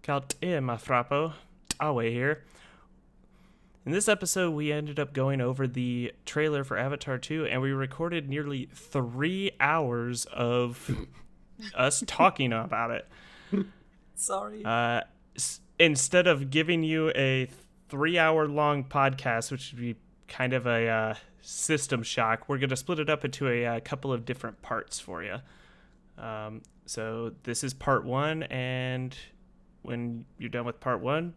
Tsu'tey, my frappo. Tawe here. In this episode, we ended up going over the trailer for Avatar 2, and we recorded nearly 3 hours of us talking about it. Sorry. Instead of giving you a 3-hour-long podcast, which would be kind of a system shock, we're going to split it up into a couple of different parts for you. So this is part 1, and when you're done with part 1,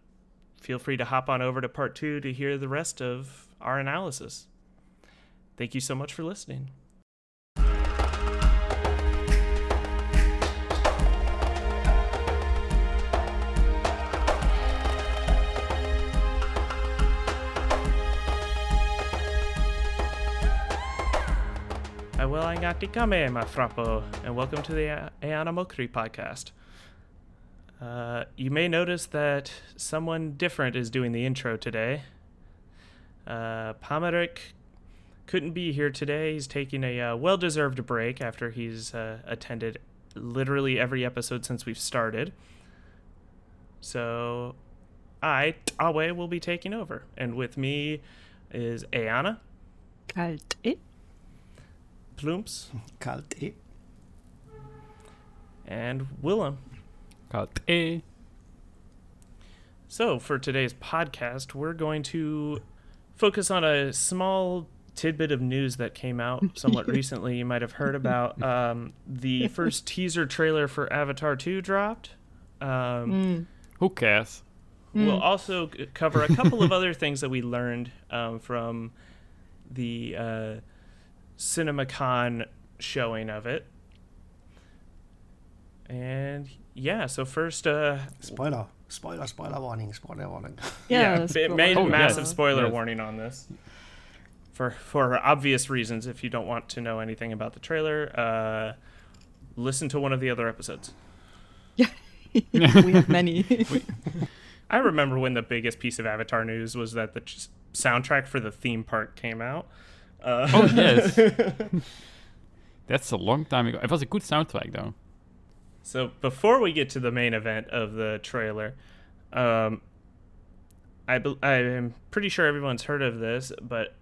feel free to hop on over to part 2 to hear the rest of our analysis. Thank you so much for listening. Well, I got kame, my frappo, and welcome to the Eana Mokri podcast. You may notice that someone different is doing the intro today. Pamerick couldn't be here today. He's taking a well-deserved break after he's attended literally every episode since we've started. So I, Tawe, will be taking over. And with me is Eana. Kalt. Plumps. Kalt. And Willem. Kalt. So for today's podcast, we're going to focus on a small tidbit of news that came out somewhat recently. You might have heard about the first teaser trailer for Avatar 2 dropped. Who cares? We'll also cover a couple of other things that we learned from the CinemaCon showing of it. And yeah, so first Spoiler warning. Yeah, it made a massive yes. spoiler Yes. warning on this. For obvious reasons, if you don't want to know anything about the trailer, listen to one of the other episodes. Yeah, we have many. I remember when the biggest piece of Avatar news was that the soundtrack for the theme park came out. Oh, yes. That's a long time ago. It was a good soundtrack, though. So before we get to the main event of the trailer, I'm pretty sure everyone's heard of this, but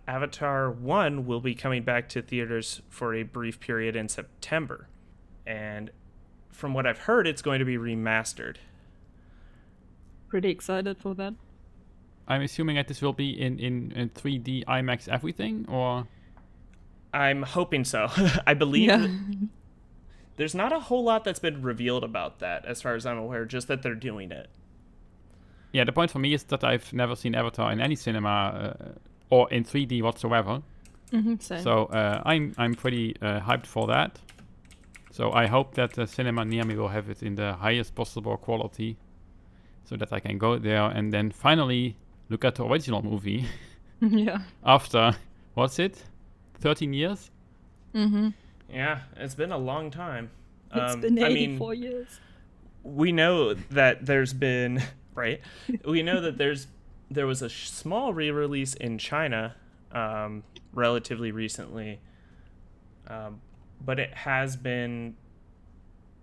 Avatar 1 will be coming back to theaters for a brief period in September. And from what I've heard, it's going to be remastered. Pretty excited for that. I'm assuming that this will be in 3D IMAX everything, or? I'm hoping so. I believe there's not a whole lot that's been revealed about that, as far as I'm aware, just that they're doing it. Yeah, the point for me is that I've never seen Avatar in any cinema or in 3D whatsoever. Same. So I'm pretty hyped for that. So I hope that the cinema near me will have it in the highest possible quality, so that I can go there and then finally look at the original movie. Yeah. After, what's it? 13 years? Mm-hmm. Yeah, it's been a long time. It's been 84 years. We know that there's been, right? We know that there was a small re-release in China relatively recently, but it has been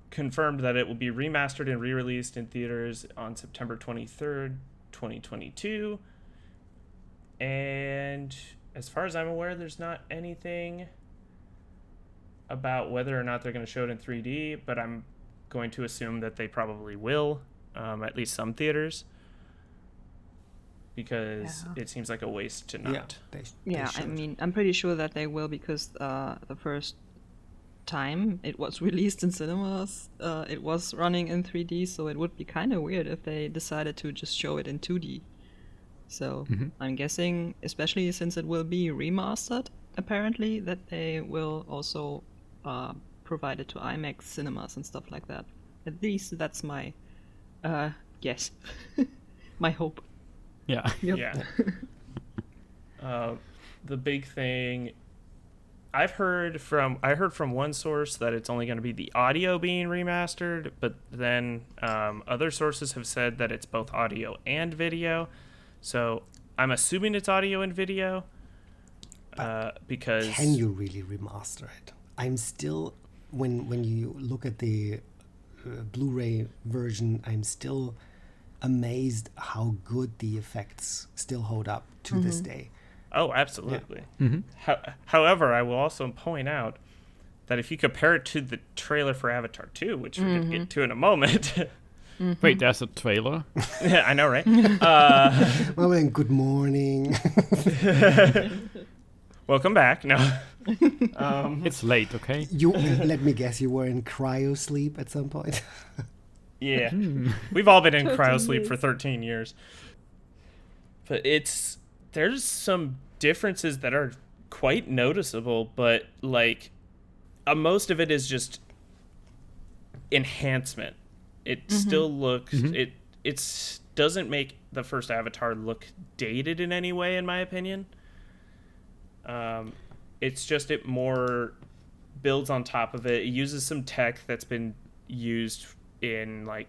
confirmed that it will be remastered and re-released in theaters on September 23rd, 2022. And as far as I'm aware, there's not anything about whether or not they're going to show it in 3D, but I'm going to assume that they probably will, at least some theaters, because it seems like a waste to not. Yeah, I mean, I'm pretty sure that they will, because the first time it was released in cinemas, it was running in 3D, so it would be kind of weird if they decided to just show it in 2D. So I'm guessing, especially since it will be remastered, apparently, that they will also provide it to IMAX cinemas and stuff like that. At least that's my guess. My hope. Yeah. Yep. Yeah. The big thing I heard from one source that it's only going to be the audio being remastered, but then other sources have said that it's both audio and video. So I'm assuming it's audio and video because... Can you really remaster it? I'm still... When you look at the Blu-ray version, I'm still amazed how good the effects still hold up to this day. Oh, absolutely. However, I will also point out that if you compare it to the trailer for Avatar 2, which we're going to get to in a moment. Wait, there's a trailer? Yeah, I know, right? Well, then, good morning. Welcome back. No. It's late, okay? You let me guess, you were in cryo sleep at some point. Yeah. We've all been in 13 cryo sleep years. for 13 years. But there's some differences that are quite noticeable, but like most of it is just enhancement. It still looks it doesn't make the first Avatar look dated in any way, in my opinion. It's just it more builds on top of it. It uses some tech that's been used in like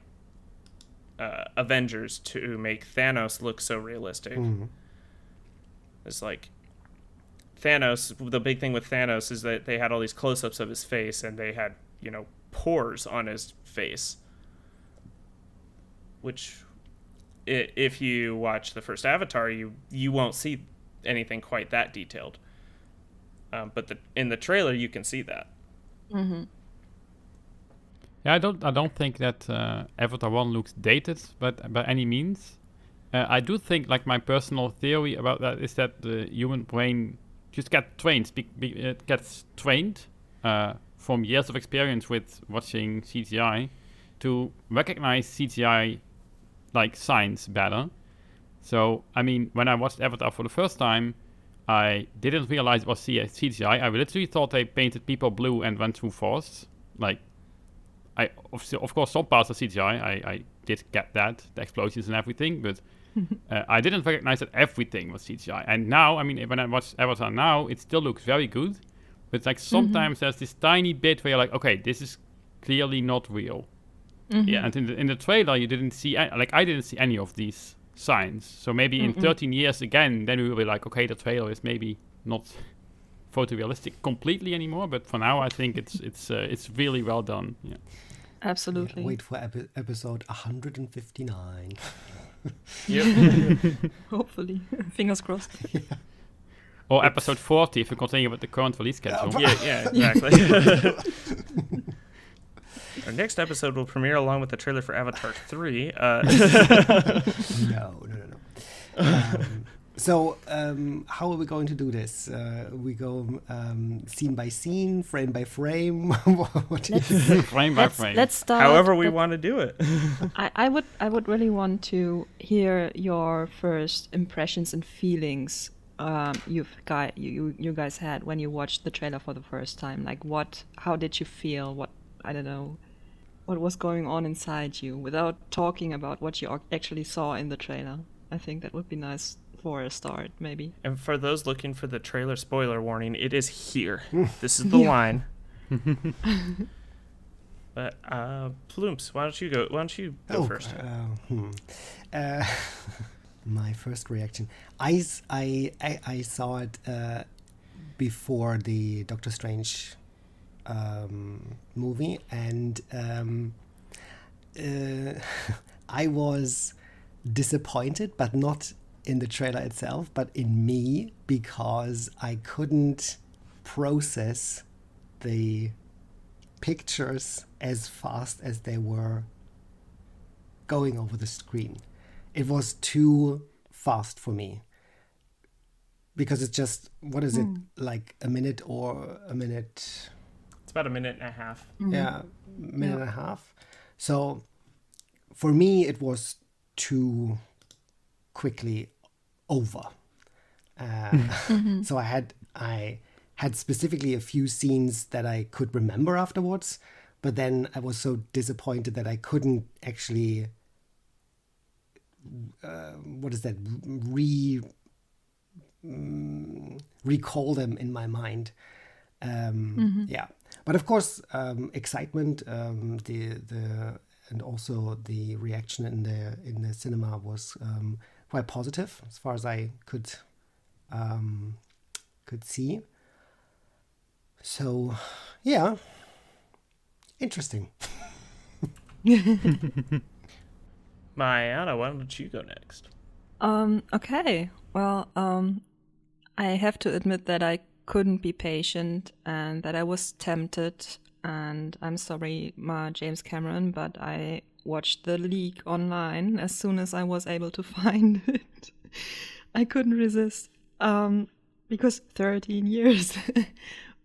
Avengers to make Thanos look so realistic. It's like Thanos, the big thing with Thanos is that they had all these close-ups of his face, and they had, pores on his face, which if you watch the first Avatar, you won't see anything quite that detailed. But in the trailer, you can see that. Yeah, I don't think that Avatar 1 looks dated, but by any means. I do think, like, my personal theory about that is that the human brain just gets trained. It gets trained from years of experience with watching CGI to recognize CGI like signs better. So, I mean, when I watched Avatar for the first time, I didn't realize it was CGI. I literally thought they painted people blue and went through forests. Like, of course, some parts are CGI. I did get that, the explosions and everything, but I didn't recognize that everything was CGI. And now, I mean, when I watch Avatar now, it still looks very good. But like sometimes there's this tiny bit where you're like, okay, this is clearly not real. Yeah, and in the trailer, you didn't see, I didn't see any of these signs. So maybe in 13 years again, then we will be like, okay, the trailer is maybe not photorealistic completely anymore. But for now, I think it's really well done. Yeah. Absolutely. Yeah, wait for episode 159. Yep. Hopefully. Fingers crossed. Or episode 40 if we continue with the current release schedule. Yeah, exactly. Our next episode will premiere along with the trailer for Avatar 3. No. So, how are we going to do this? We go scene by scene, frame by frame. Frame by frame. Let's start. However we want to do it. I would really want to hear your first impressions and feelings you guys had when you watched the trailer for the first time. Like, how did you feel? What was going on inside you, without talking about what you actually saw in the trailer. I think that would be nice for a start, maybe. And for those looking for the trailer spoiler warning, it is here. This is the line. But Plumps, why don't you go first? My first reaction. I saw it before the Doctor Strange movie, and I was disappointed, but not in the trailer itself, but in me, because I couldn't process the pictures as fast as they were going over the screen. It was too fast for me, because it's just, what is it, like a minute or a minute? It's about a minute and a half. Yeah, minute and a half. So for me, it was too quickly over. So I had specifically a few scenes that I could remember afterwards, but then I was so disappointed that I couldn't actually recall them in my mind. Yeah, but of course, excitement, and also the reaction in the cinema was quite positive as far as I could see. So, yeah, interesting. Eana, why don't you go next? Okay. Well, I have to admit that I couldn't be patient and that I was tempted. And I'm sorry, James Cameron, but I watched the leak online as soon as I was able to find it. I couldn't resist. Because 13 years.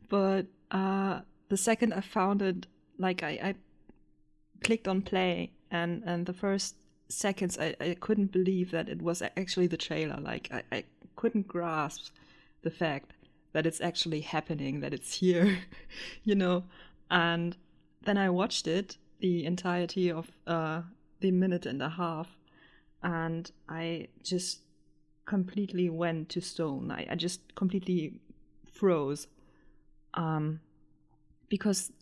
But the second I found it, like I clicked on play, and the first seconds I couldn't believe that it was actually the trailer. Like I couldn't grasp the fact that it's actually happening, that it's here, you know. And then I watched it, the entirety of the minute and a half, and I just completely went to stone. I just completely froze, because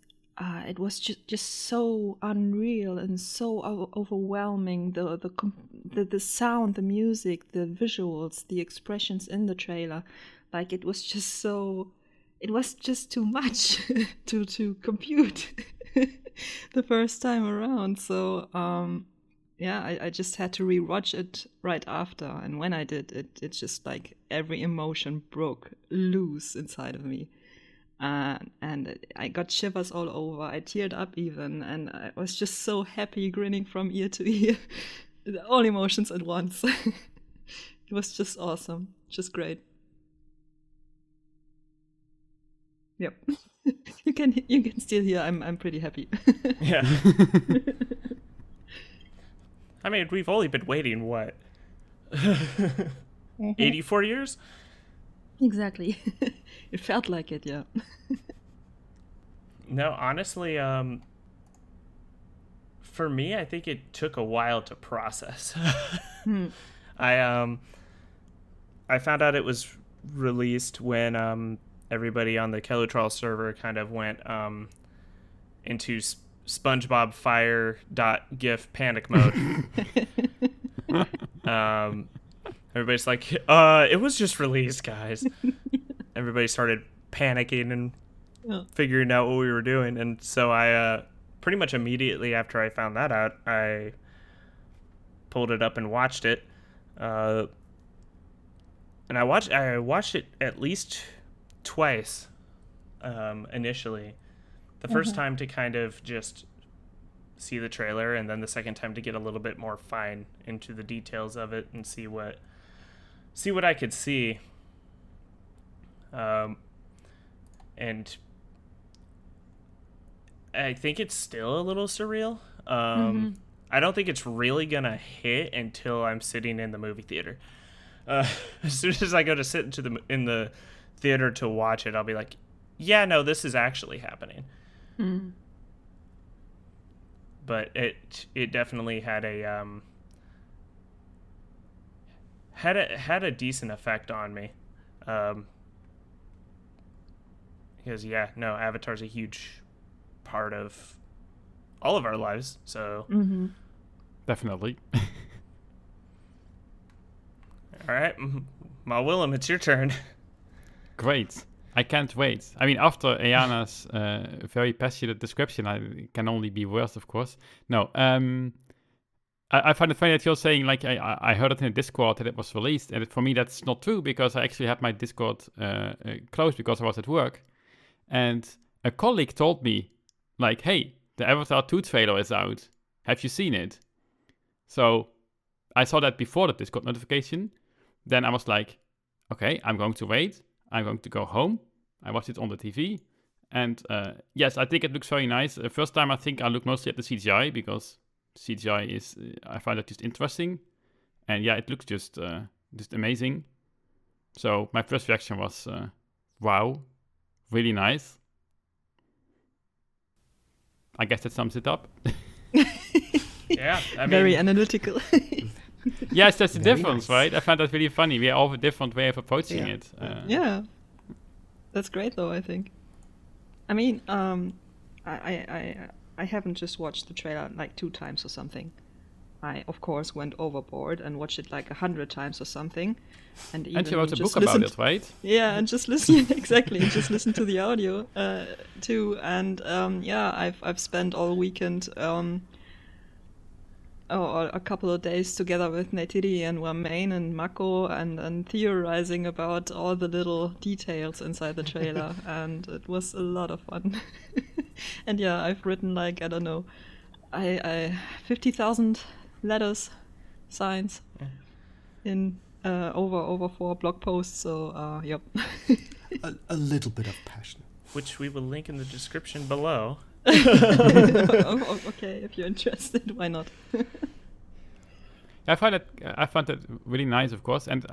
it was just so unreal and so overwhelming. The sound, the music, the visuals, the expressions in the trailer, like it was just so. It was just too much to compute the first time around. So yeah, I just had to rewatch it right after, and when I did, it's just like every emotion broke loose inside of me. And I got shivers all over. I teared up even, and I was just so happy, grinning from ear to ear, all emotions at once. It was just awesome, just great. Yep, you can still hear. I'm pretty happy. Yeah. I mean, we've only been waiting what, 84 years? Exactly. It felt like it, yeah. No, honestly, for me, I think it took a while to process. I found out it was released when everybody on the Kellutrol server kind of went into SpongeBob Fire.gif panic mode. Everybody's like, it was just released, guys. Everybody started panicking and figuring out what we were doing. And so I pretty much immediately after I found that out, I pulled it up and watched it. And I watched it at least twice initially. The first time to kind of just see the trailer, and then the second time to get a little bit more fine into the details of it and see what I could see. And I think it's still a little surreal. I don't think it's really gonna hit until I'm sitting in the movie theater. As soon as I go to sit in the theater to watch it, I'll be like, yeah, no, this is actually happening. But it definitely had a decent effect on me, because Avatar's a huge part of all of our lives, so Definitely. all right, Ma Willem, it's your turn. Great. I can't wait. I mean, after Eana's very passionate description, it can only be worse, of course. No, I find it funny that you're saying, like, I heard it in the Discord that it was released, and for me that's not true, because I actually had my Discord closed because I was at work, and a colleague told me, like, hey, the Avatar 2 trailer is out. Have you seen it? So I saw that before the Discord notification. Then I was like, okay, I'm going to wait. I'm going to go home. I watched it on the TV. And yes, I think it looks very nice. First time, I think I looked mostly at the CGI, because CGI is, I find it just interesting. And yeah, it looks just amazing. So my first reaction was, wow, really nice. I guess that sums it up. Yeah, I mean, very analytical. Yes, that's the Very difference, nice. right? I found that really funny. We all have a different way of approaching Yeah. it. Yeah, that's great though. I think. I mean, I haven't just watched the trailer like 2 times or something. I of course went overboard and watched it like 100 times or something, and even And you wrote a just book about listened- it, right? Yeah, and just listen exactly, and just listen to the audio too. And yeah, I've spent all weekend a couple of days together with Neytiri and Wamain and Mako and theorizing about all the little details inside the trailer, and it was a lot of fun. And yeah, I've written like, I don't know, I 50,000 letters, signs in over 4 blog posts. So yep. A little bit of passion, which we will link in the description below. Okay, if you're interested, why not? I found that really nice, of course, and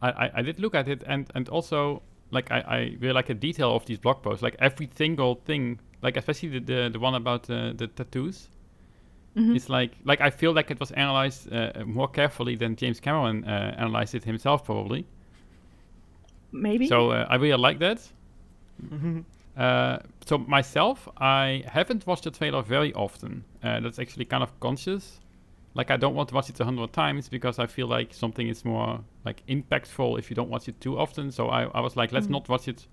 I did look at it, and also like I really like the detail of these blog posts, like every single thing, like especially the one about the tattoos. Mm-hmm. It's like I feel like it was analyzed more carefully than James Cameron analyzed it himself, probably. Maybe. So I really like that. Mm-hmm. So myself, I haven't watched the trailer very often. That's actually kind of conscious. Like I don't want to watch it 100 times because I feel like something is more like impactful if you don't watch it too often. So I was like, let's not watch it.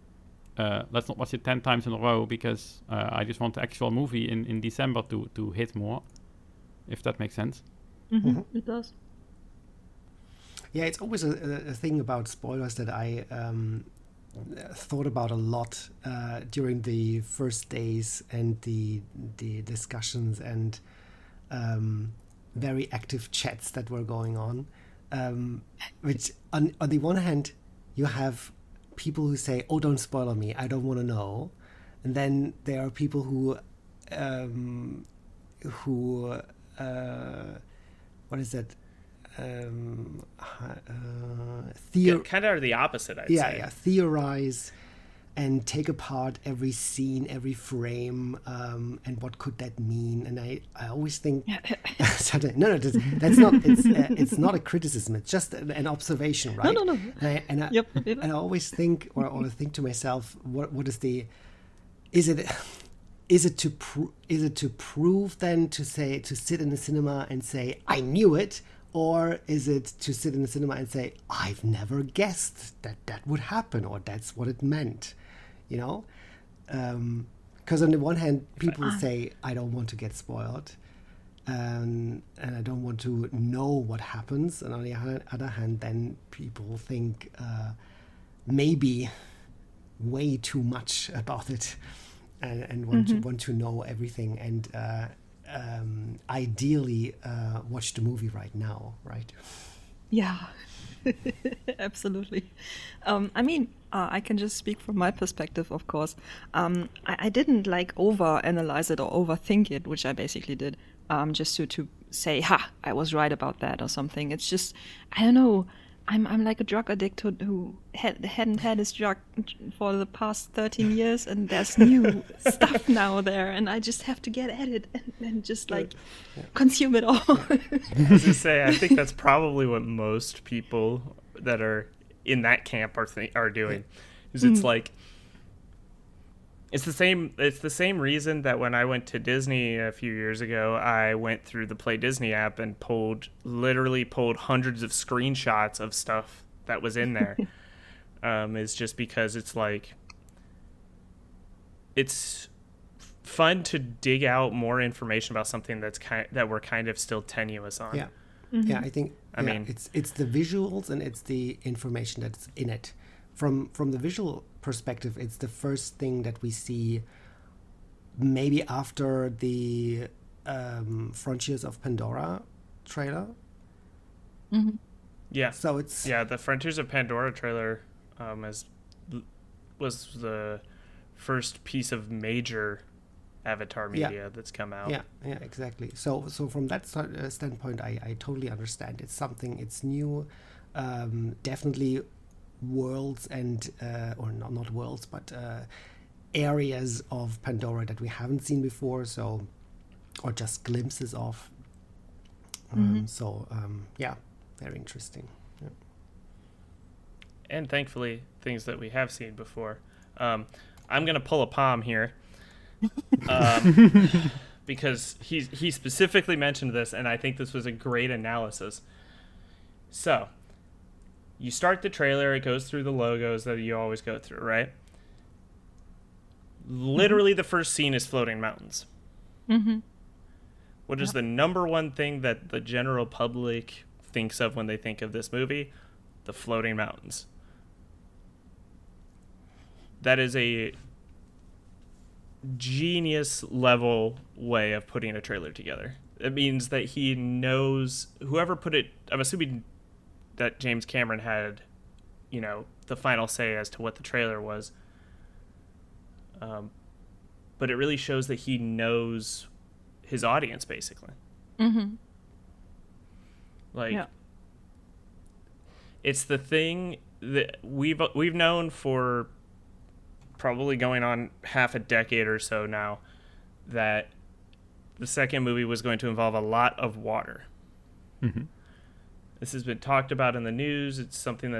Let's not watch it 10 times in a row because I just want the actual movie in December to hit more. If that makes sense. Mm-hmm. Mm-hmm. It does. Yeah, it's always a thing about spoilers that I thought about a lot during the first days and the discussions and very active chats that were going on. Which on the one hand, you have people who say, "Oh, don't spoil me. I don't want to know," and then there are people who what is that? Kind of are the opposite, I'd say. Yeah, theorize and take apart every scene, every frame, and what could that mean? And I always think, no, that's not. It's not a criticism. It's just an observation, right? No. And I always think, or think to myself, what is the? Is it to prove then to sit in the cinema and say I knew it, or is it to sit in the cinema and say I've never guessed that would happen, or that's what it meant, you know? Because on the one hand, people say I don't want to get spoiled, and I don't want to know what happens, and on the other hand, then people think maybe way too much about it. And want to know everything, and ideally watch the movie right now, right? Yeah, absolutely. I mean, I can just speak from my perspective, of course. I didn't like over-analyze it or overthink it, which I basically did, just to say, "Ha, I was right about that" or something. It's just, I don't know. I'm like a drug addict who hadn't had his drug for the past 13 years, and there's new stuff now there, and I just have to get at it and just consume it all. I was gonna say, I think that's probably what most people that are in that camp are doing. Is it's like it's the same reason that when I went to Disney a few years ago, I went through the Play Disney app and literally pulled hundreds of screenshots of stuff that was in there. Is just because it's like it's fun to dig out more information about something that we're kind of still tenuous on. Yeah. Mm-hmm. Yeah, I think I mean it's the visuals and it's the information that's in it. From the visual perspective, it's the first thing that we see maybe after the Frontiers of Pandora trailer. Mm-hmm. Yeah. So it's the Frontiers of Pandora trailer was the first piece of major Avatar media that's come out. Yeah, exactly. So from that standpoint, I totally understand. It's new, definitely worlds and or not worlds, but areas of Pandora that we haven't seen before, or just glimpses of. Very interesting. Yeah. And thankfully, things that we have seen before. I'm gonna pull a palm here. Because he specifically mentioned this, and I think this was a great analysis. So, you start the trailer, it goes through the logos that you always go through, right? Literally, the first scene is floating mountains. Mm-hmm. What is the number one thing that the general public thinks of when they think of this movie? The floating mountains. That is a genius level way of putting a trailer together. It means that he knows, whoever put it, I'm assuming that James Cameron had, the final say as to what the trailer was. But it really shows that he knows his audience, basically. Mm-hmm. It's the thing that we've known for probably going on half a decade or so now, that the second movie was going to involve a lot of water. Mm-hmm. This has been talked about in the news. It's something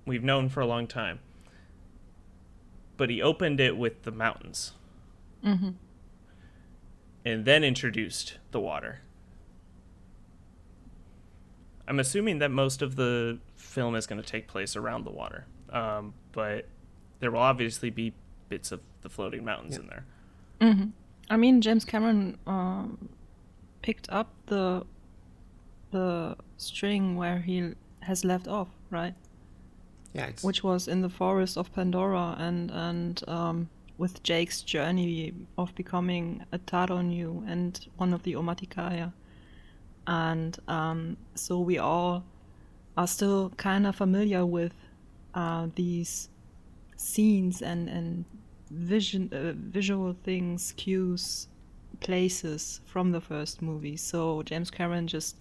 we've known for a long time. But he opened it with the mountains. Mm-hmm. And then introduced the water. I'm assuming that most of the film is going to take place around the water. But there will obviously be bits of the floating mountains in there. Mm-hmm. I mean, James Cameron picked up the string where he has left off, right? Yeah, which was in the forest of Pandora, and with Jake's journey of becoming a Taronu and one of the Omaticaya. And so we all are still kind of familiar with these scenes and visual things, cues, places from the first movie. So James Cameron just,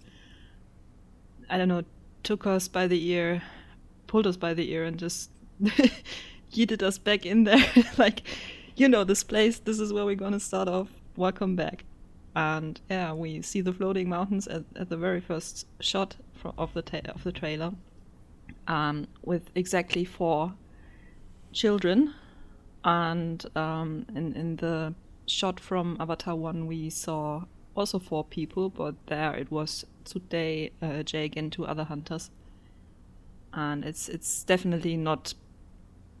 I don't know, took us by the ear, pulled us by the ear, and just yeeted us back in there. Like, this place, this is where we're gonna start off. Welcome back. And yeah, we see the floating mountains at the very first shot of the trailer, with exactly 4 children. And in the shot from Avatar 1, we saw also 4 people, but there it was tsu'tey, Jake, and 2 other hunters. And it's definitely not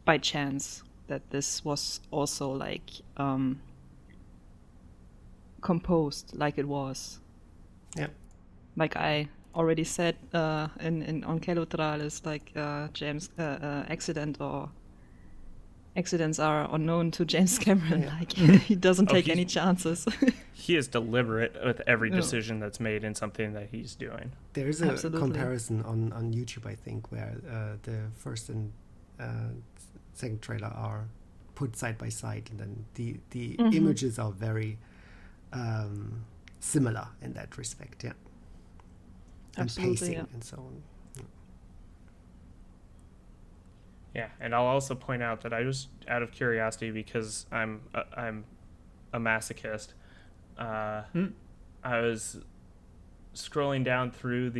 by chance that this was also like composed like it was. Yeah. Like I already said in on Kelotral, is like James accidents are unknown to James Cameron. Yeah. Like he doesn't take any chances. He is deliberate with every decision that's made in something that he's doing. There is a Absolutely. comparison on YouTube, I think, where the first and second trailer are put side by side, and then the images are very similar in that respect, yeah. And Absolutely, pacing yeah. and so on. Yeah, and I'll also point out that I was out of curiosity, because I'm a masochist. I was scrolling down through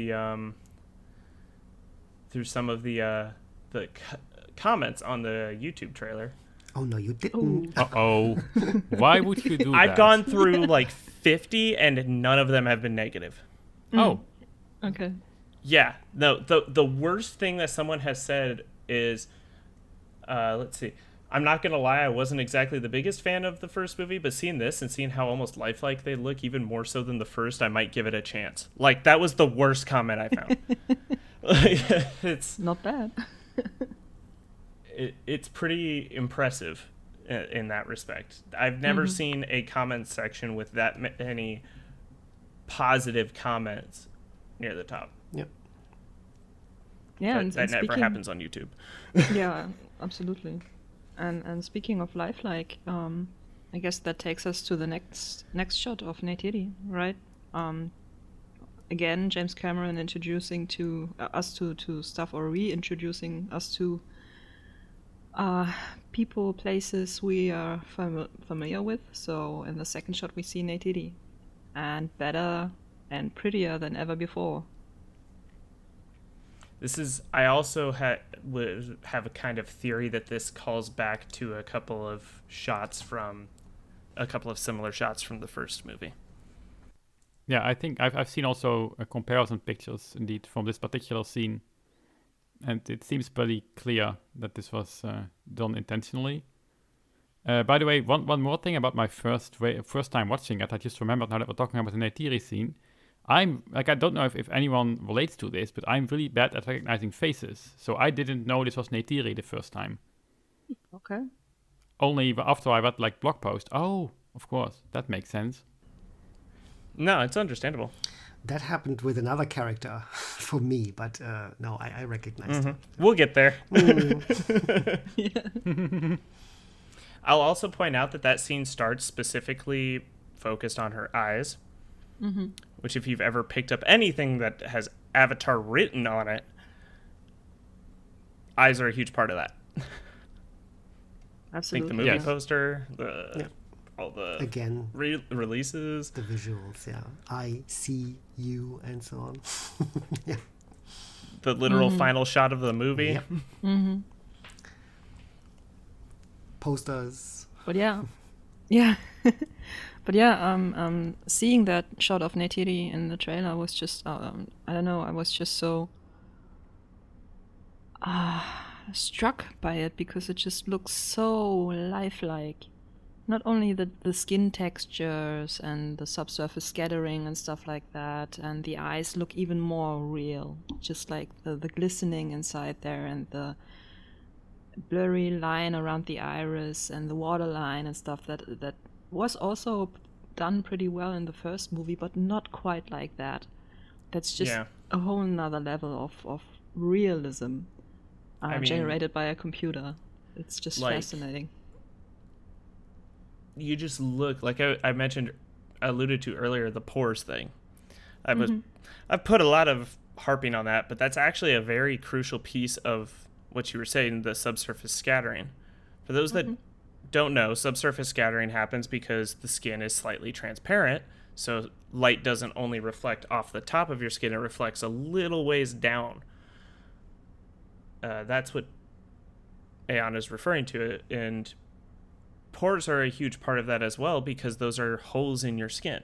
through some of the comments on the YouTube trailer. Oh no, you didn't. Uh-oh. Why would you do that? I've gone through like 50, and none of them have been negative. Oh. Okay. Yeah, no. The worst thing that someone has said is, let's see. I'm not gonna lie, I wasn't exactly the biggest fan of the first movie, but seeing this and seeing how almost lifelike they look, even more so than the first, I might give it a chance. Like, that was the worst comment I found. It's not bad. It's pretty impressive in that respect. I've never seen a comment section with that many positive comments near the top. Yep. Yeah, that never happens on YouTube. Yeah, absolutely. And speaking of lifelike, I guess that takes us to the next shot of Neytiri, right? Again, James Cameron introducing us to stuff, or reintroducing us to people, places we are familiar with. So in the second shot we see Neytiri, and better and prettier than ever before. I also have a kind of theory that this calls back to a couple of similar shots from the first movie. Yeah, I think I've seen also comparison pictures indeed from this particular scene, and it seems pretty clear that this was done intentionally. By the way, one more thing about my first time watching it. I just remembered now that we're talking about the Neytiri scene. I don't know if anyone relates to this, but I'm really bad at recognizing faces. So I didn't know this was Neytiri the first time. Okay. Only after I read like blog post. Oh, of course, that makes sense. No, it's understandable. That happened with another character for me, but no, I recognized it. We'll get there. I'll also point out that scene starts specifically focused on her eyes, which if you've ever picked up anything that has Avatar written on it, eyes are a huge part of that. Absolutely. I think the movie poster, all the again releases, the visuals, I see you and so on. The literal final shot of the movie. Yep. Posters. But seeing that shot of Neytiri in the trailer was just I don't know, I was just so struck by it because it just looks so lifelike. Not only the skin textures and the subsurface scattering and stuff like that, and the eyes look even more real, just like the glistening inside there and the blurry line around the iris and the waterline and stuff that was also done pretty well in the first movie, but not quite like that. That's just a whole nother level of realism generated by a computer. It's just fascinating. You just look like I alluded to earlier, the pores thing. I've put a lot of harping on that, but that's actually a very crucial piece of what you were saying, the subsurface scattering. For those that don't know, subsurface scattering happens because the skin is slightly transparent, so light doesn't only reflect off the top of your skin, it reflects a little ways down. That's what Eana is referring to, and pores are a huge part of that as well because those are holes in your skin.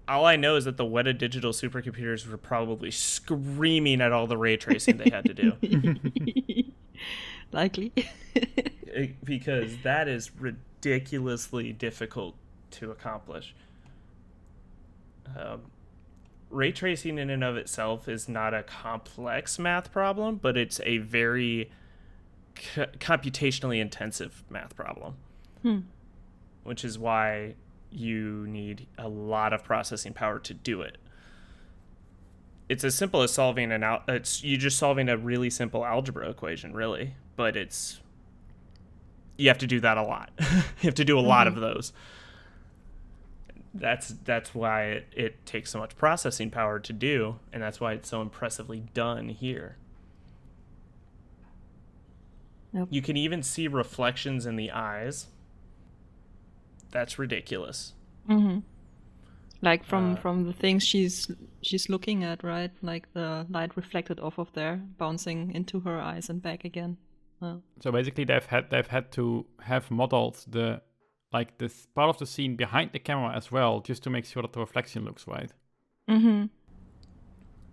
All I know is that the Weta Digital supercomputers were probably screaming at all the ray tracing they had to do. Likely. Because that is ridiculously difficult to accomplish. Ray tracing in and of itself is not a complex math problem, but it's a very computationally intensive math problem, which is why you need a lot of processing power to do it. It's as simple as solving you're just solving a really simple algebra equation, really, but you have to do that a lot. You have to do a lot of those. That's why it takes so much processing power to do, and that's why it's so impressively done here. Yep. You can even see reflections in the eyes. That's ridiculous. Like from the things she's looking at, right? Like the light reflected off of there, bouncing into her eyes and back again. So basically, they've had to have modeled this part of the scene behind the camera as well, just to make sure that the reflection looks right.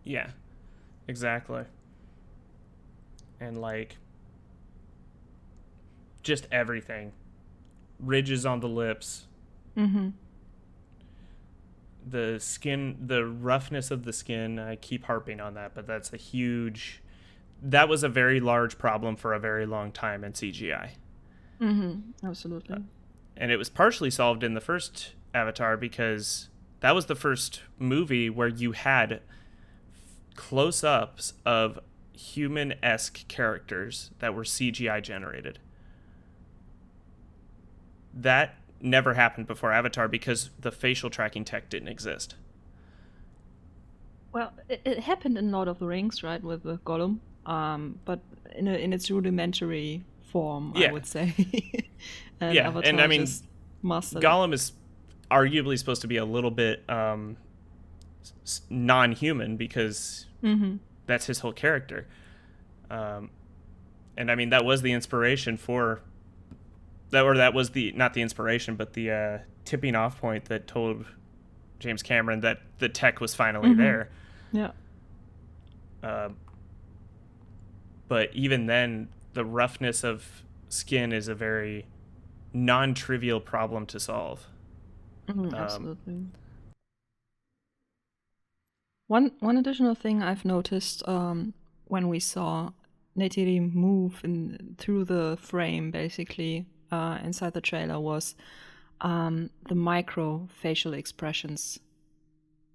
Yeah, exactly. And just everything. Ridges on the lips. The skin, the roughness of the skin, I keep harping on that, but that was a very large problem for a very long time in CGI. Absolutely. And it was partially solved in the first Avatar because that was the first movie where you had close-ups of human-esque characters that were CGI generated. That never happened before Avatar because the facial tracking tech didn't exist. Well, it happened in Lord of the Rings, right, with the Gollum, but in its rudimentary form, I would say. And Avatar and I mean, Gollum is arguably supposed to be a little bit non-human because that's his whole character. And I mean, that was the inspiration for that was not the inspiration, but the tipping off point that told James Cameron that the tech was finally there. Yeah. But even then, the roughness of skin is a very non-trivial problem to solve. Absolutely. One additional thing I've noticed when we saw Neytiri move through the frame, basically inside the trailer, was the micro facial expressions.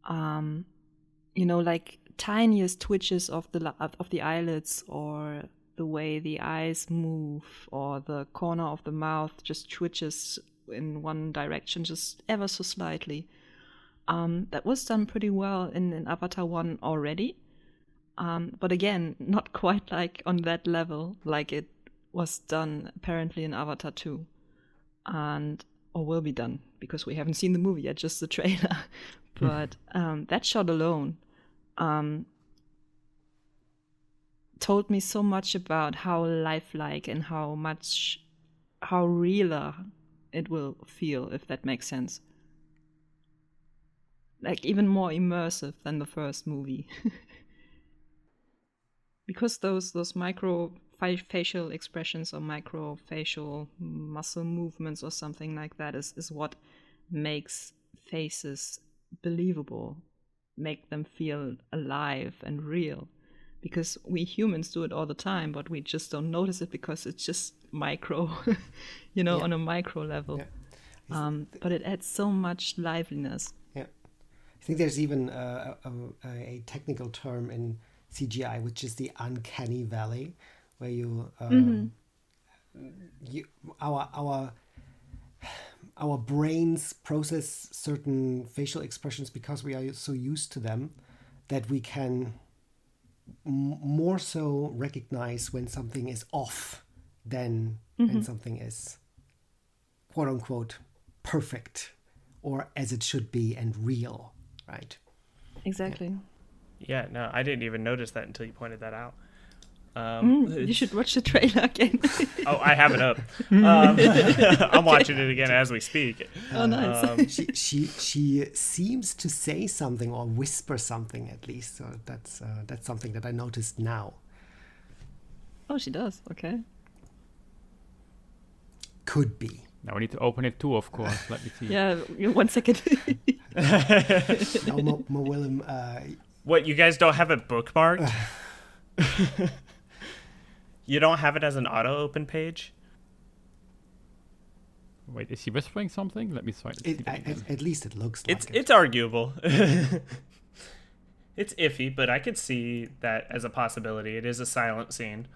Like tiniest twitches of the eyelids, or the way the eyes move, or the corner of the mouth just twitches in one direction, just ever so slightly. That was done pretty well in Avatar 1 already. But again, not quite like on that level like it was done apparently in Avatar 2. Or will be done, because we haven't seen the movie yet, just the trailer. But that shot alone told me so much about how lifelike and how realer it will feel, if that makes sense. Like even more immersive than the first movie. Because those micro facial expressions or micro facial muscle movements or something like that is what makes faces believable, make them feel alive and real. Because we humans do it all the time, but we just don't notice it because it's just micro, on a micro level. Yeah. But it adds so much liveliness. Yeah. I think there's even a technical term in CGI, which is the uncanny valley, where our brains process certain facial expressions because we are so used to them that we can more so recognize when something is off than when something is quote unquote perfect or as it should be and real, right? Exactly. Yeah, no, I didn't even notice that until you pointed that out. You should watch the trailer again. Oh, I have it up. I'm watching it again as we speak. Oh, nice. She seems to say something or whisper something at least. So that's something that I noticed now. Oh, she does. Okay. Could be. Now we need to open it too, of course. Let me see. Yeah, 1 second. No, Willem. What, you guys don't have it bookmarked? You don't have it as an auto-open page? Wait, is he whispering something? Let me try to at least it looks like it. It's arguable. It's iffy, but I could see that as a possibility. It is a silent scene.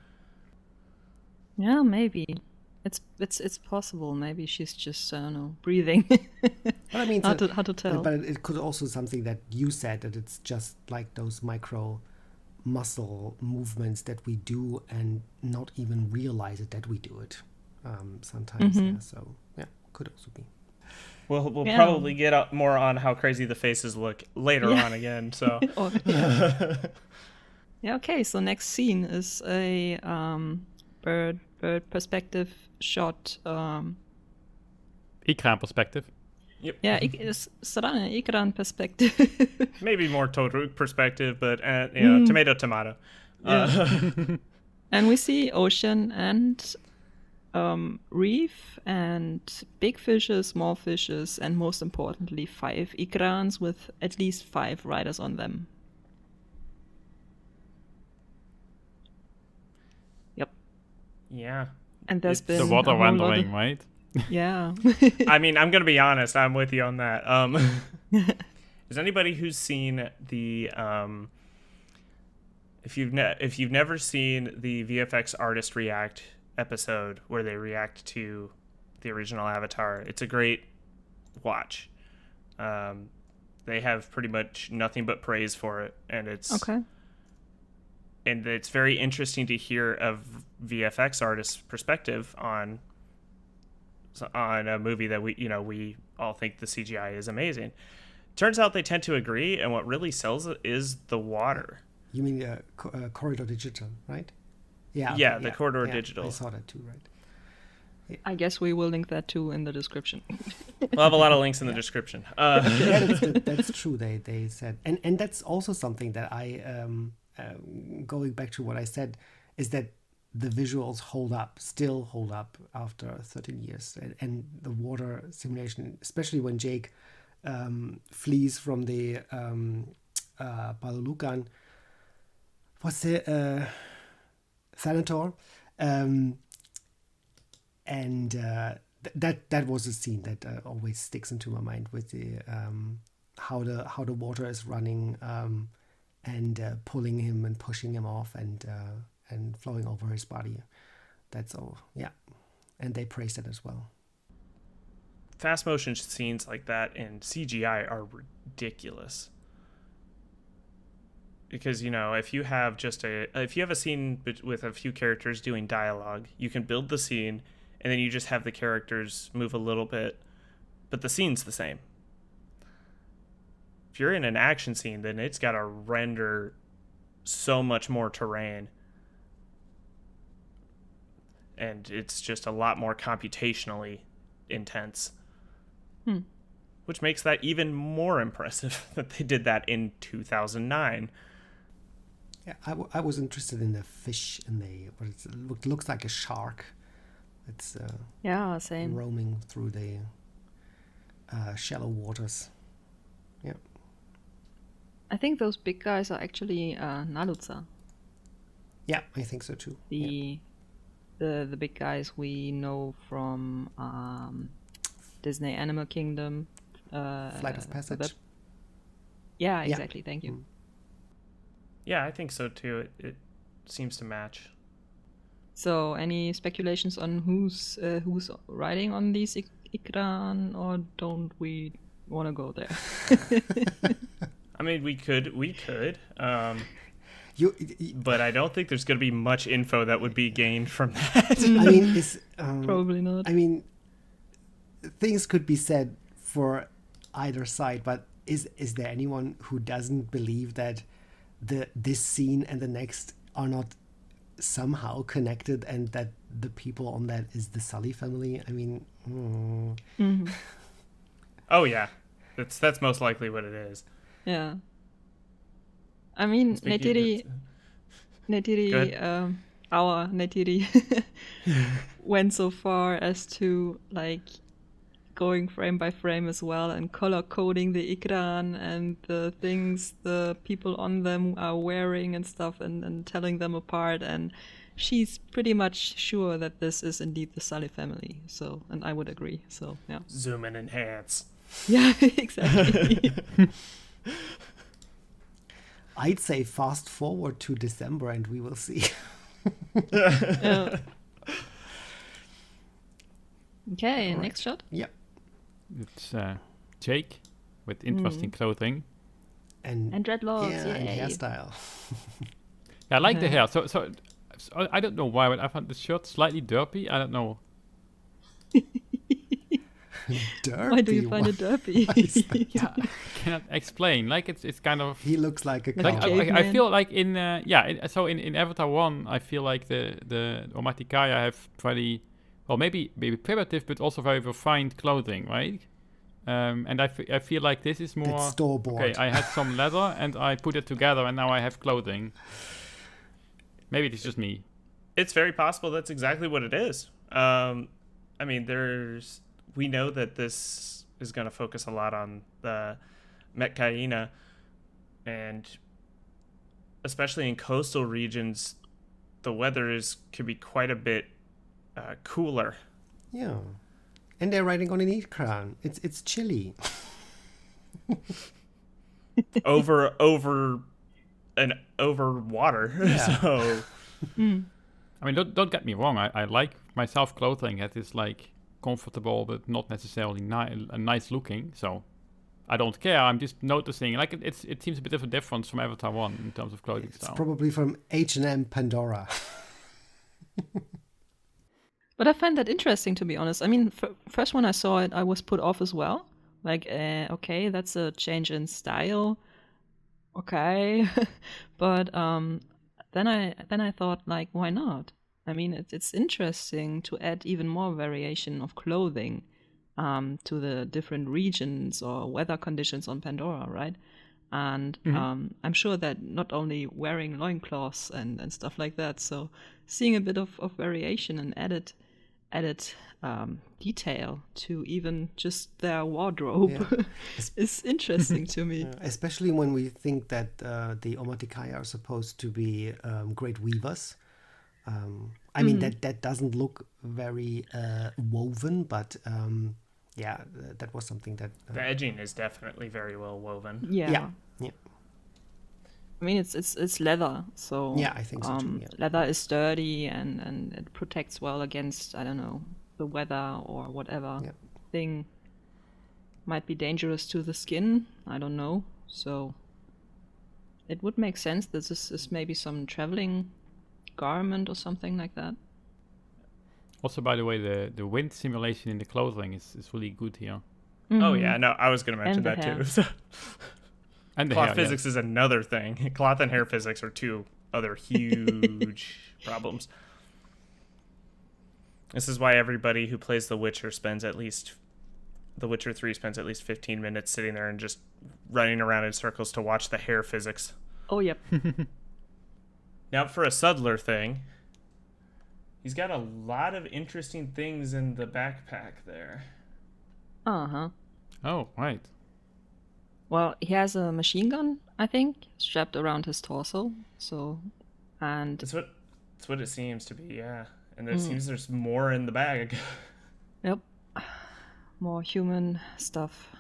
Yeah, maybe. It's possible. Maybe she's just, I don't know, breathing. Well, I mean, how to tell. But it could also something that you said, that it's just like those micro muscle movements that we do and not even realize it that we do it sometimes. Yeah, so yeah, could also be. We'll probably get more on how crazy the faces look later on again. So yeah. Okay. So next scene is a bird perspective shot. Ikran perspective. Yep. Yeah, it's Ikran perspective. Maybe more Todoruk perspective, but tomato. Yeah. And we see ocean and reef and big fishes, small fishes, and most importantly 5 ikrans with at least 5 riders on them. Yep. Yeah. And there's been the water a whole wandering, right? Yeah. I mean, I'm gonna be honest. I'm with you on that. Is anybody who's seen the if you've never seen the VFX Artist React episode where they react to the original Avatar, it's a great watch. They have pretty much nothing but praise for it, and it's okay. And it's very interesting to hear a VFX artist's perspective on a movie that we all think the CGI is amazing. Turns out they tend to agree, and what really sells it is the water. You mean Corridor Digital, right? Yeah. Yeah, the Corridor Digital. I saw that too, right? Yeah. I guess we will link that too in the description. We'll have a lot of links in the description. That's true. They said, and that's also something that I going back to what I said, is that the visuals still hold up after 13 years. And the water simulation, especially when Jake flees from the Balulukan, what's the Thanator? That was a scene that always sticks into my mind with the how the water is running and pulling him and pushing him off and flowing over his body. That's all. Yeah, and they praised it as well. Fast motion scenes like that in CGI are ridiculous. Because, if you have a scene with a few characters doing dialogue, you can build the scene and then you just have the characters move a little bit, but the scene's the same. If you're in an action scene, then it's got to render so much more terrain. And it's just a lot more computationally intense. Which makes that even more impressive that they did that in 2009. Yeah, I was interested in the fish and it looks like a shark. It's same. roaming through the shallow waters. Yeah. I think those big guys are actually Nalutsa. Yeah, I think so too. The big guys we know from Disney Animal Kingdom. Flight of Passage. Yeah, exactly. Thank you. Yeah, I think so too. It seems to match. So, any speculations on who's riding on these ikran, or don't we want to go there? I mean, we could. You, but I don't think there's going to be much info that would be gained from that. I mean, probably not. I mean, things could be said for either side, but is there anyone who doesn't believe that this scene and the next are not somehow connected, and that the people on that is the Sully family? I mean, Oh yeah, that's most likely what it is. Yeah. I mean, Neytiri, our Neytiri, went so far as to going frame by frame as well and color coding the ikran and the things the people on them are wearing and stuff, and telling them apart. And she's pretty much sure that this is indeed the Sully family. So, and I would agree. So, yeah. Zoom and enhance. Yeah, exactly. I'd say fast forward to December and we will see. Yeah. Okay, All next right. shot. Yep. It's Jake with interesting clothing. And dreadlocks, yeah, and yay. hairstyle. Yeah, I like the Yeah. hair. So I don't know why, but I found the shirt slightly derpy. I don't know. Derpy. Why do you find it derpy? Why is that? Yeah, I cannot explain. Like it's kind of He looks like a Like cowboy. a I caveman. feel like in Avatar 1, I feel like the Omaticaya have pretty, well, maybe primitive, but also very refined clothing, right? And I feel like this is more It's store-bought. okay. I had some leather and I put it together, and now I have clothing. Maybe it's just me. It's very possible that's exactly what it is. I mean, we know that this is going to focus a lot on the Metkayinan, and especially in coastal regions, the weather could be quite a bit cooler. Yeah. And they're riding on an ikran. It's chilly. over water. Yeah. So I mean, don't get me wrong. I like myself clothing that is like comfortable, but not necessarily nice looking. So I don't care. I'm just noticing. Like it seems a bit of a difference from Avatar 1 in terms of clothing It's style. probably from H&M Pandora. But I find that interesting, to be honest. I mean, first when I saw it, I was put off as well. Like, okay, that's a change in style. Okay, but then I thought, like, why not? I mean, it's interesting to add even more variation of clothing to the different regions or weather conditions on Pandora, right? And I'm sure that not only wearing loincloths and stuff like that, so seeing a bit of variation and added detail to even just their wardrobe is interesting to me. Especially when we think that the Omotikai are supposed to be great weavers. I mean, that doesn't look very woven, but that was something that... the edging is definitely very well woven. Yeah. I mean, it's leather, so... Yeah, I think so too, yeah. Leather is sturdy and it protects well against, I don't know, the weather or whatever thing might be dangerous to the skin. I don't know. So it would make sense that this is maybe some traveling garment or something like that. Also, by the way, the wind simulation in the clothing is really good here. Mm-hmm. Oh yeah, no, I was going to mention And the that hair. too. And the Cloth hair, physics is another thing. Cloth and hair physics are two other huge problems. This is why everybody who plays The Witcher spends at least... The Witcher 3 spends at least 15 minutes sitting there and just running around in circles to watch the hair physics. Oh, yep. Now, for a Sudler thing, he's got a lot of interesting things in the backpack there. Uh-huh. Oh, right. Well, he has a machine gun, I think, strapped around his torso. So, and... That's what it seems to be, yeah. And it seems there's more in the bag. Yep. More human stuff.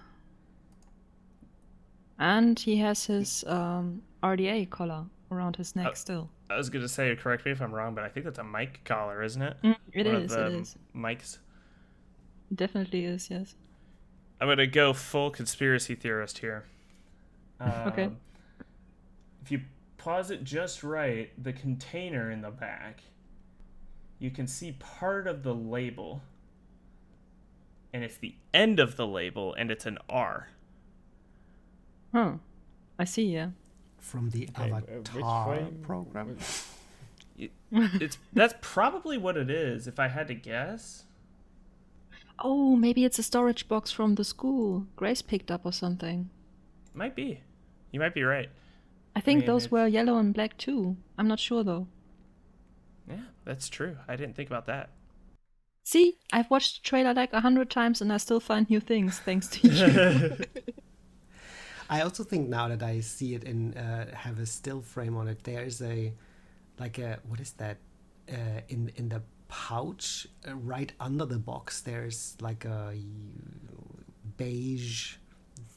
And he has his RDA collar around his neck still. I was going to say, correct me if I'm wrong, but I think that's a mic collar, isn't it? It One is, of the it is. mics. Definitely is, yes. I'm going to go full conspiracy theorist here. Okay. If you pause it just right, the container in the back, you can see part of the label. And it's the end of the label, and it's an R. Huh. I see, yeah. From the which Avatar frame? program. That's probably what it is, if I had to guess. Oh, maybe it's a storage box from the school Grace picked up or something. Might be. You might be right. I think mean, those it's- were yellow and black too. I'm not sure though. Yeah, that's true. I didn't think about that. See, I've watched the trailer like 100 times and I still find new things thanks to you. I also think now that I see it in have a still frame on it, there's a what is that in the pouch right under the box? There's like a beige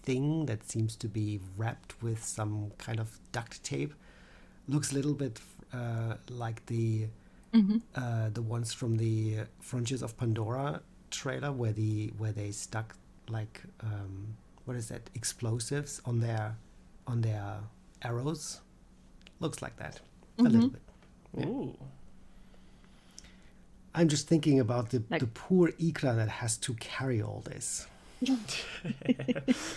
thing that seems to be wrapped with some kind of duct tape. Looks a little bit like the ones from the Frontiers of Pandora trailer where they stuck like what is that, explosives on their arrows. Looks like that a little bit. Yeah. Ooh. I'm just thinking about the poor Ikran that has to carry all this.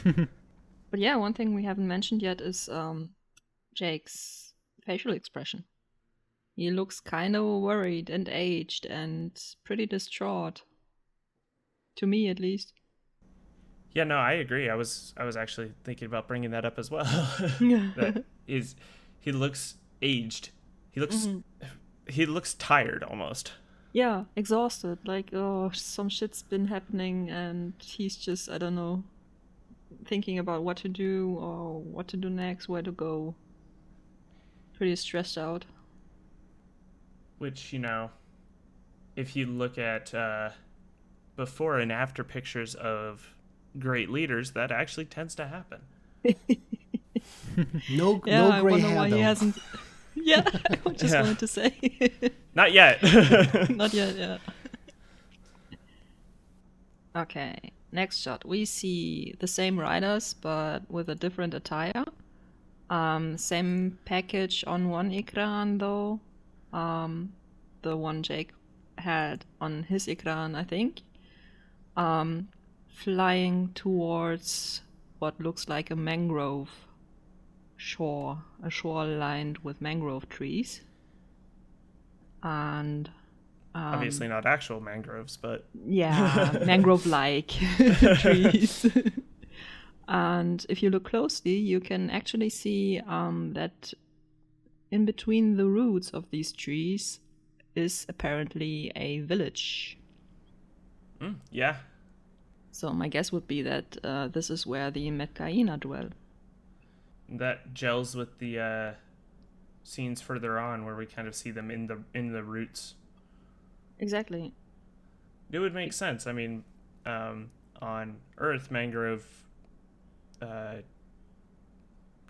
But yeah, one thing we haven't mentioned yet is Jake's facial expression. He looks kind of worried and aged and pretty distraught. To me, at least. Yeah, no, I agree. I was actually thinking about bringing that up as well. That is, he looks aged. He looks tired almost. Yeah, exhausted. Like, oh, some shit's been happening and he's just, I don't know, thinking about what to do or what to do next, where to go. Pretty stressed out. Which, you know, if you look at before and after pictures of great leaders, that actually tends to happen. No I gray wonder hair why though. he hasn't. Yeah, I just Yeah. wanted to say. Not yet. Not yet, yeah. Okay, next shot. We see the same riders, but with a different attire. Same package on one Ikran, though. The one Jake had on his Ikran, I think. Flying towards what looks like a mangrove shore. A shore lined with mangrove trees. And Obviously not actual mangroves, but yeah, mangrove-like trees. And if you look closely, you can actually see that in between the roots of these trees is apparently a village. Yeah. So my guess would be that this is where the Metkayinan dwell. That gels with the scenes further on where we kind of see them in the roots. Exactly. It would make sense. I mean, on Earth, mangrove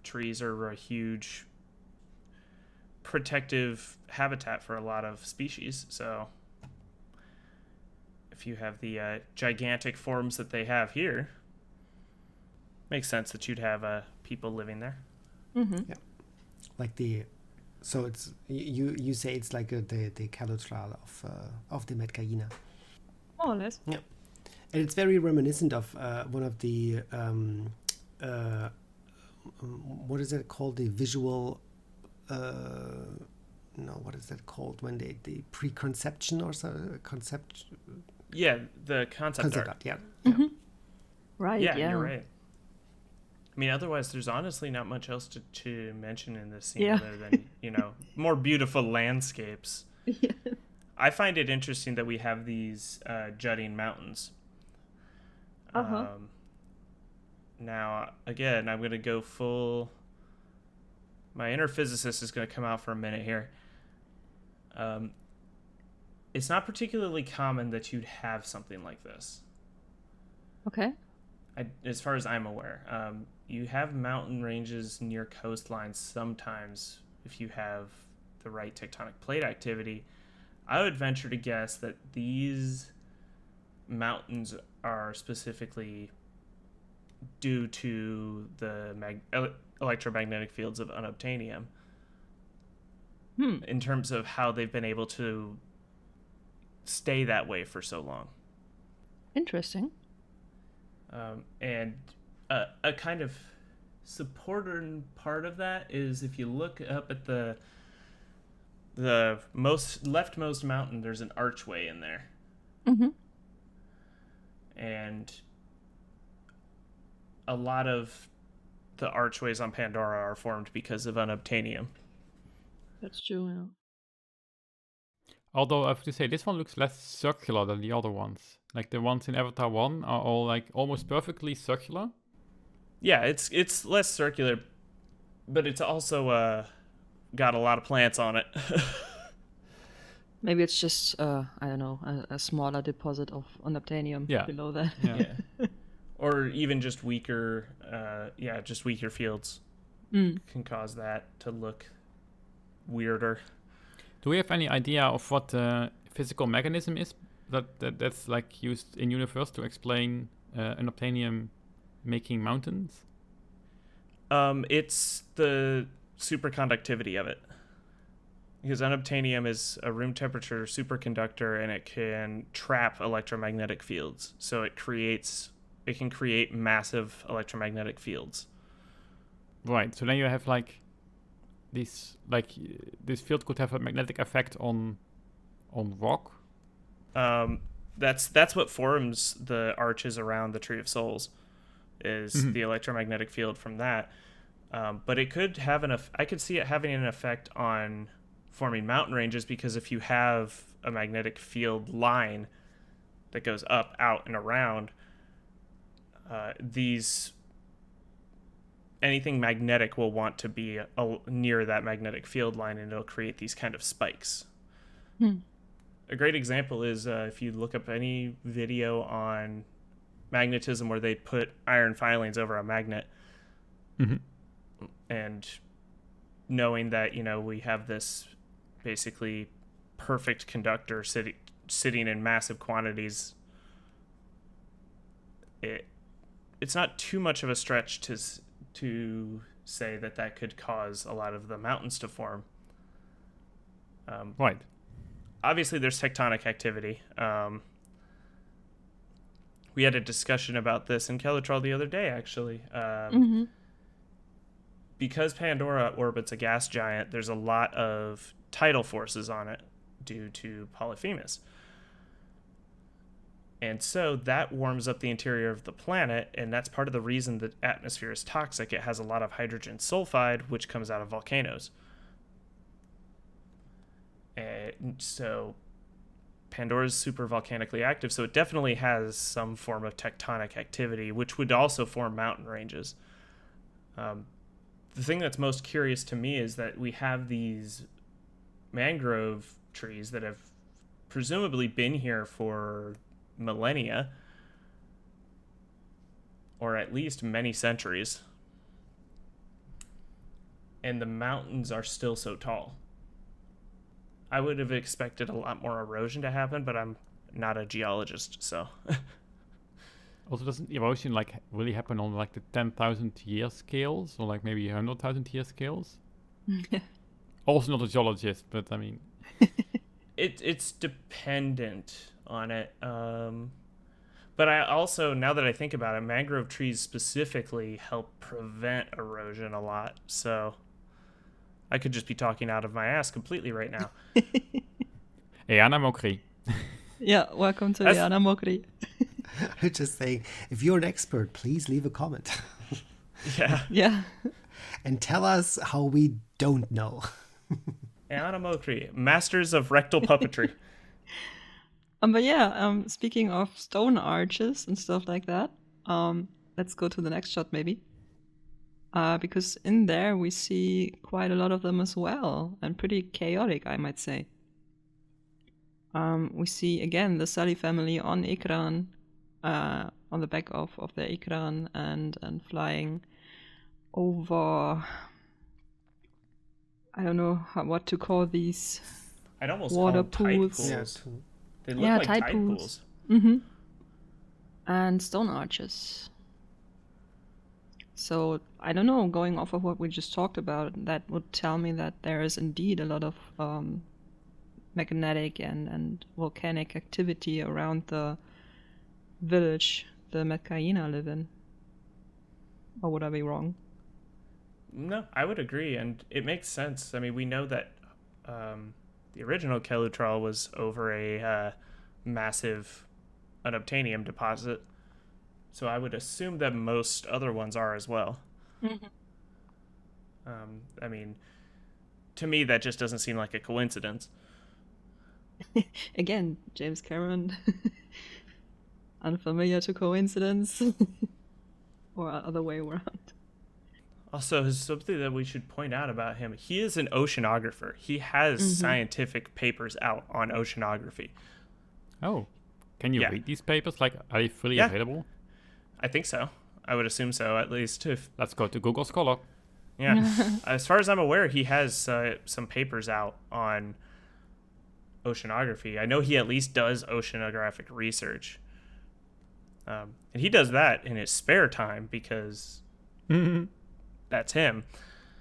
trees are a huge protective habitat for a lot of species. So if you have the gigantic forms that they have here, makes sense that you'd have people living there. Mm-hmm. Yeah, like so it's you say it's like the cathedral of the Metkayinan. More or less. Yeah, and it's very reminiscent of one of the what is it called? The visual. No, what is that called when the preconception or so concept? Yeah, the concept art. art. Yeah. Mm-hmm. Right. Yeah, Yeah. you're right. I mean, otherwise, there's honestly not much else to mention in this scene Yeah. other than, more beautiful landscapes. Yeah. I find it interesting that we have these jutting mountains. Uh-huh. Now, again, I'm going to go full... My inner physicist is going to come out for a minute here. It's not particularly common that you'd have something like this. Okay. As far as I'm aware. You have mountain ranges near coastlines sometimes if you have the right tectonic plate activity. I would venture to guess that these mountains are specifically due to the electromagnetic fields of unobtainium in terms of how they've been able to stay that way for so long. Interesting. And a kind of supporting part of that is if you look up at the most leftmost mountain, there's an archway in there. Mm-hmm. And a lot of the archways on Pandora are formed because of unobtainium. That's true. Yeah. Although I have to say, this one looks less circular than the other ones. Like the ones in Avatar 1 are all like almost perfectly circular. Yeah, it's less circular, but it's also got a lot of plants on it. Maybe it's just I don't know, a smaller deposit of unobtainium below that. Yeah. Or even just weaker fields can cause that to look weirder. Do we have any idea of what the physical mechanism is that's like used in universe to explain unobtainium making mountains? It's the superconductivity of it. Because unobtainium is a room temperature superconductor and it can trap electromagnetic fields. So it can create massive electromagnetic fields. Right. So then you have this field could have a magnetic effect on rock. That's what forms the arches around the Tree of Souls, is the electromagnetic field from that. But it could have I could see it having an effect on forming mountain ranges, because if you have a magnetic field line that goes up, out, and around, anything magnetic will want to be near that magnetic field line, and it'll create these kind of spikes. A great example is if you look up any video on magnetism where they put iron filings over a magnet, and knowing that we have this basically perfect conductor sitting in massive quantities, it's not too much of a stretch to say that could cause a lot of the mountains to form. Right. Obviously, there's tectonic activity. We had a discussion about this in Keletral the other day, actually. Because Pandora orbits a gas giant, there's a lot of tidal forces on it due to Polyphemus. And so that warms up the interior of the planet, and that's part of the reason the atmosphere is toxic. It has a lot of hydrogen sulfide, which comes out of volcanoes. And so Pandora's super volcanically active, so it definitely has some form of tectonic activity, which would also form mountain ranges. The thing that's most curious to me is that we have these mangrove trees that have presumably been here for millennia, or at least many centuries, and the mountains are still so tall. I would have expected a lot more erosion to happen, but I'm not a geologist, so. Also, doesn't erosion like really happen on like the 10,000 year scales, or like maybe 100,000 year scales? Also not a geologist, but I mean, it's dependent on it. But I also, now that I think about it, mangrove trees specifically help prevent erosion a lot. So I could just be talking out of my ass completely right now. Eana Mokri. Yeah, welcome to That's- Eana Mokri. I'm just saying, if you're an expert, please leave a comment Yeah. Yeah. and tell us how we don't know. Eana Mokri, masters of rectal puppetry. But yeah, speaking of stone arches and stuff like that, let's go to the next shot maybe. Because in there we see quite a lot of them as well, and pretty chaotic, I might say. We see again the Sally family on Ikran, on the back of their ikran, and flying over. I don't know what to call these. I'd almost Water call them tide pools. pools. Yeah, They look Yeah, like tide tide pools. pools. Mm-hmm. And stone arches. So I don't know, going off of what we just talked about, that would tell me that there is indeed a lot of magnetic and volcanic activity around the village the Metkayinan live in. Or would I be wrong? No, I would agree, and it makes sense. I mean, we know that the original Kelutral was over a massive unobtainium deposit, so I would assume that most other ones are as well. I mean, to me, that just doesn't seem like a coincidence. Again, James Cameron. Unfamiliar to coincidence. Or other way around. Also, something that we should point out about him, he is an oceanographer. He has scientific papers out on oceanography. Oh, can you Yeah. read these papers? Like, are they freely Yeah. available? I think so. I would assume so, at least. If Let's go to Google Scholar. yeah, as far as I'm aware, he has some papers out on oceanography. I know he at least does oceanographic research, and he does that in his spare time because that's him.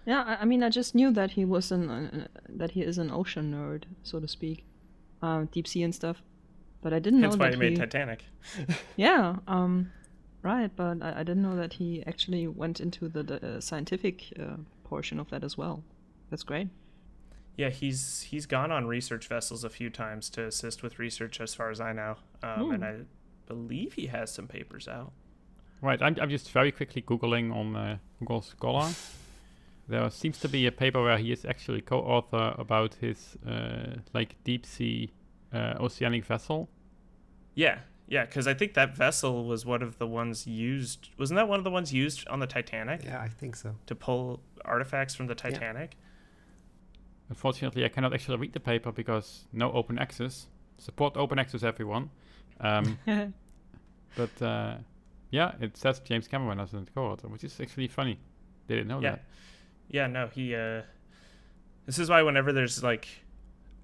Yeah, I mean, I just knew that he was that he is an ocean nerd, so to speak, deep sea and stuff. But I didn't Hence know why that he made Titanic. Yeah, right. But I didn't know that he actually went into the scientific portion of that as well. That's great. Yeah, he's gone on research vessels a few times to assist with research, as far as I know, and I believe he has some papers out. Right, I'm just very quickly Googling on Google Scholar. There seems to be a paper where he is actually co-author about his like deep sea oceanic vessel. Yeah, because I think that vessel was one of the ones used. Wasn't that one of the ones used on the Titanic Yeah, I think so. to pull artifacts from the Titanic? Unfortunately, I cannot actually read the paper because no open access. Support open access, everyone. But yeah, it says James Cameron as a co-author, which is actually funny. Didn't know that. Yeah, no, he. This is why whenever there's like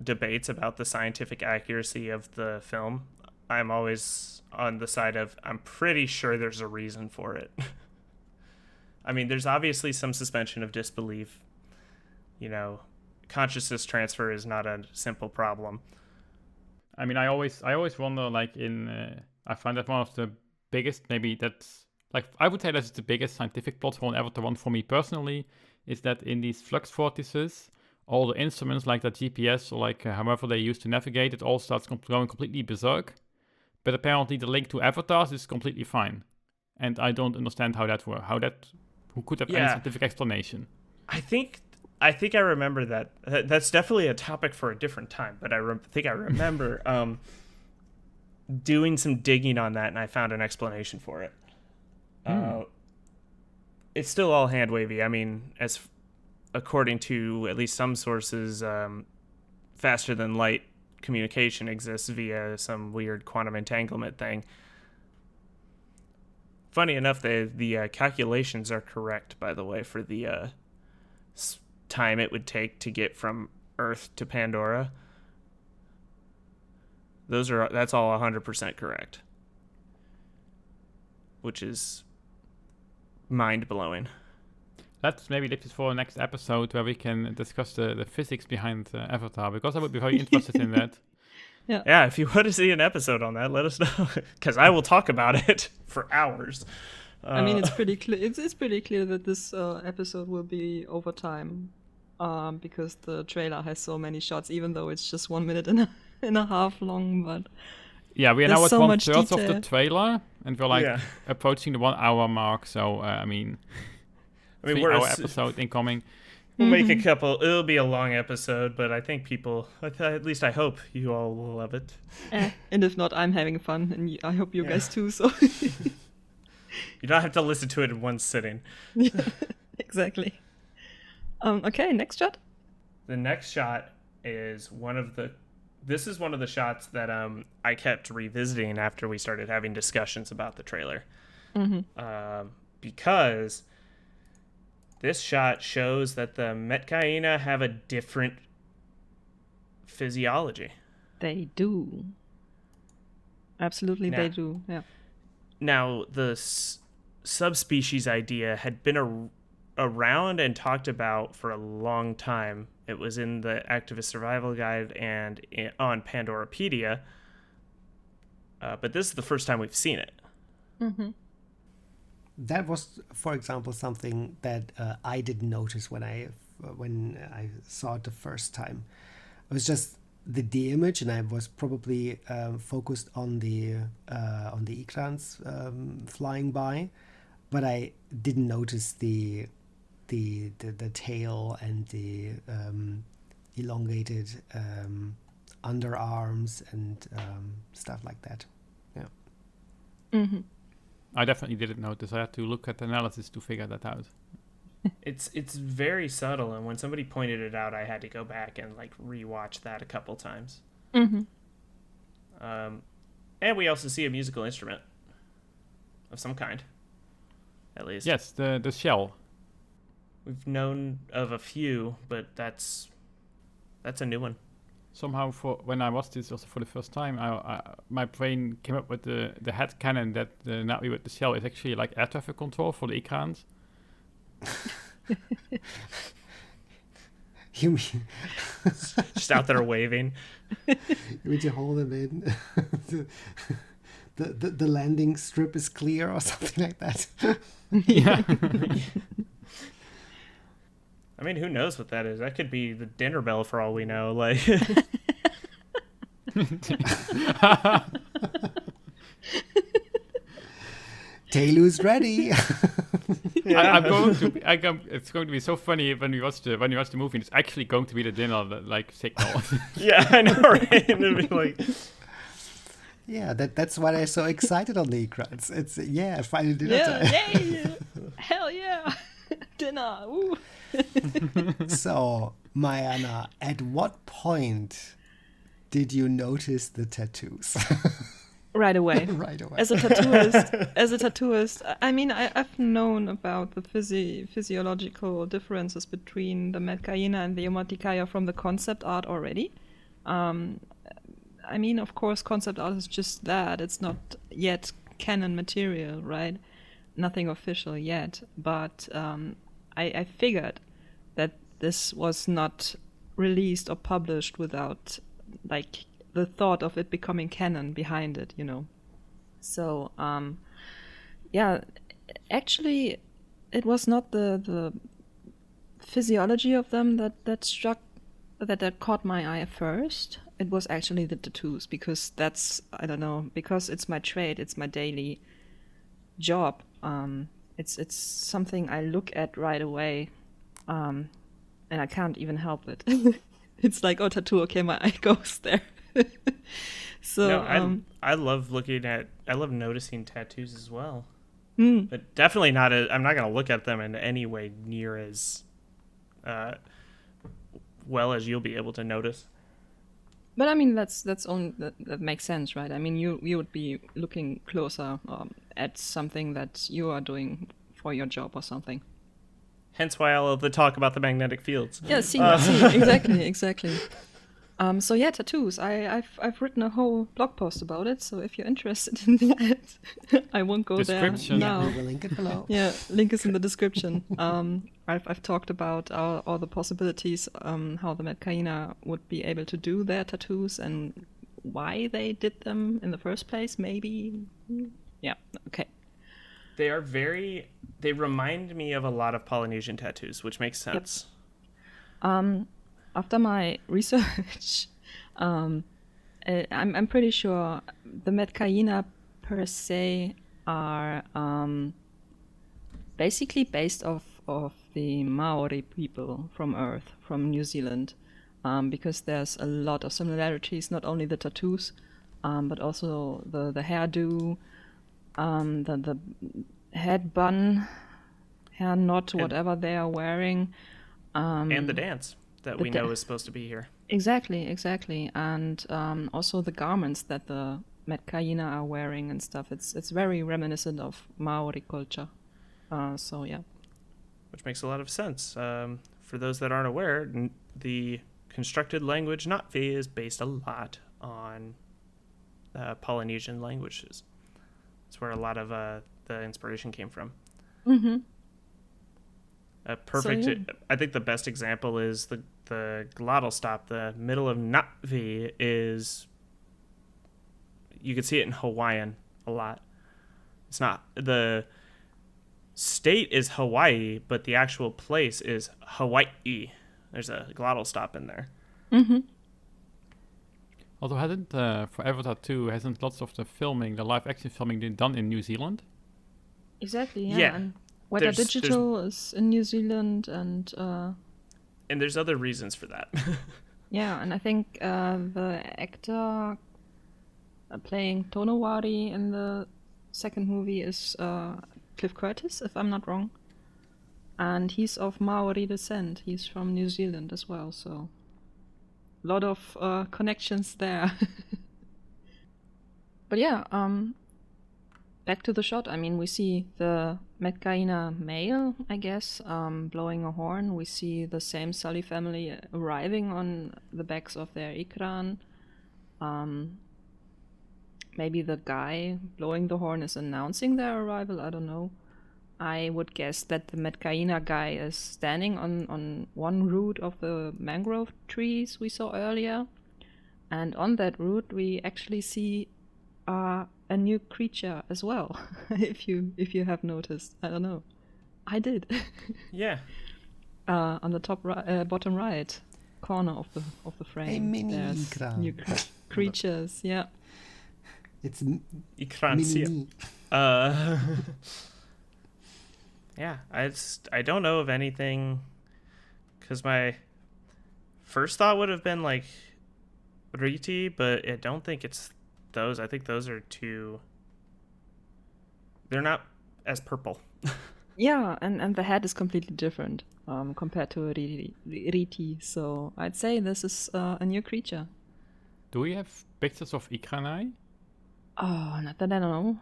debates about the scientific accuracy of the film, I'm always on the side of I'm pretty sure there's a reason for it. I mean, there's obviously some suspension of disbelief. You know, consciousness transfer is not a simple problem. I mean, I always wonder, like, I find that one of the biggest, maybe that's, like, I would say that's the biggest scientific plot hole ever, the one for me personally, is that in these flux vortices, all the instruments like the GPS or like however they use to navigate, it all starts going completely berserk but apparently the link to avatars is completely fine. And I don't understand how that works. Who could have any scientific explanation? I think I remember that. That's definitely a topic for a different time. But I think I remember doing some digging on that, and I found an explanation for it. It's still all hand wavy. I mean, according to at least some sources, faster than light communication exists via some weird quantum entanglement thing. Funny enough, the calculations are correct, by the way, for the time it would take to get from Earth to Pandora. That's all 100% correct, which is mind-blowing. Let's maybe leave this for the next episode where we can discuss the physics behind Avatar, because I would be very interested in that. Yeah, if you want to see an episode on that, let us know, because I will talk about it for hours. I mean, it's pretty clear. It's pretty clear that this episode will be over time, because the trailer has so many shots, even though it's just 1 minute and a half long. But yeah, we are now at so 1/3 of the trailer, and we're approaching the 1 hour mark. So I mean, we're 3-hour episode incoming. We'll make a couple. It'll be a long episode, but I think people, at least I hope you all will love it. And if not, I'm having fun, and I hope you guys too. So you don't have to listen to it in one sitting. Exactly. Okay, next shot. The next shot is This is one of the shots that I kept revisiting after we started having discussions about the trailer, because this shot shows that the Metkayinan have a different physiology. They do. Absolutely, they do. Yeah. Now, the subspecies idea had been around and talked about for a long time. It was in the Activist Survival Guide and on Pandorapedia. But this is the first time we've seen it. Mm-hmm. That was, for example, something that I didn't notice when I saw it the first time. It was just the image, and I was probably focused on the Ikrans flying by, but I didn't notice the tail and the elongated underarms and stuff like that. Yeah. Mm-hmm. I definitely didn't notice. I had to look at the analysis to figure that out. It's very subtle, and when somebody pointed it out, I had to go back and rewatch that a couple times. Mm-hmm. And we also see a musical instrument of some kind, at least. Yes, the shell. We've known of a few, but that's a new one. Somehow, when I watched this also for the first time, my brain came up with the head canon that the leNa'vi with the shell is actually like air traffic control for the Ikrans. You mean just out there waving? You mean to hold them in? the landing strip is clear or something like that. Yeah. I mean, who knows what that is? That could be the dinner bell for all we know. Teilu's ready. Yeah. It's going to be so funny when you watch the movie. It's actually going to be the dinner signal. Yeah, I know, right? And it'd be yeah, that's why they're so excited on the Ikrans. It's finally dinner time. Yay! Hell yeah! Dinner! Woo! So, Eana, at what point did you notice the tattoos? Right away. Right away. As a tattooist, I mean, I've known about the physiological differences between the Metkayinan and the Omaticaya from the concept art already. I mean, of course, concept art is just that. It's not yet canon material, right? Nothing official yet. But I figured that this was not released or published without, the thought of it becoming canon behind it, So, actually, it was not the physiology of them that caught my eye first. it was actually the tattoos, because that's, I don't know, because it's my trade, it's my daily job. It's something I look at right away, and I can't even help it. It's like, oh, tattoo, okay, my eye goes there. So No, I love noticing tattoos as well. But definitely not. I'm not going to look at them in any way near as well as you'll be able to notice. But I mean, that's only that makes sense, right? I mean, you would be looking closer at something that you are doing for your job or something. Hence why I love the talk about the magnetic fields. Yeah, see, exactly. So yeah, tattoos. I've written a whole blog post about it. So if you're interested in that, I won't go there Description. now. We will link it below. Yeah, link is in the description. I've talked about all the possibilities, how the Metkayinan would be able to do their tattoos and why they did them in the first place. Maybe, yeah, okay. They remind me of a lot of Polynesian tattoos, which makes sense. After my research, I'm pretty sure the Metkayinan per se are basically based off of the Maori people from Earth, from New Zealand, because there's a lot of similarities, not only the tattoos, but also the hairdo, the head bun, hair knot, whatever they are wearing. And the dance that we know is supposed to be here. Exactly. And also the garments that the Metkayinan are wearing and stuff. It's very reminiscent of Maori culture. So yeah. Which makes a lot of sense. For those that aren't aware, the constructed language learnna'vi is based a lot on Polynesian languages. That's where a lot of the inspiration came from. Mm-hmm. Perfect. So, yeah. I think the best example is the glottal stop. The middle of na'vi is, you can see it in Hawaiian a lot. It's not, the state is Hawaii, but the actual place is Hawaii. There's a glottal stop in there. Mm-hmm. Although hasn't for Avatar 2, hasn't lots of the live action filming been done in New Zealand? Exactly, yeah. Yeah. And Weather Digital is in New Zealand, and there's other reasons for that. yeah, and I think the actor playing Tonowari in the second movie is Cliff Curtis, if I'm not wrong. And he's of Maori descent. He's from New Zealand as well, so a lot of connections there. But yeah, back to the shot. I mean, we see the Metkayinan male, I guess, blowing a horn. We see the same Sully family arriving on the backs of their ikran. Maybe the guy blowing the horn is announcing their arrival. I don't know. I would guess that the Metkayinan guy is standing on one root of the mangrove trees we saw earlier. And on that root, we actually see a new creature as well, if you have noticed. I don't know. I did. Yeah. On the top bottom right corner of the frame. A mini there's ikran. new creatures. Yeah. It's Ikrans. mini. Yeah, I don't know of anything, because my first thought would have been like Riti, but I don't think it's those. I think those are two. They're not as purple. Yeah, and the head is completely different compared to Riti. So I'd say this is a new creature. Do we have pictures of Ikranai? Oh, not that I know.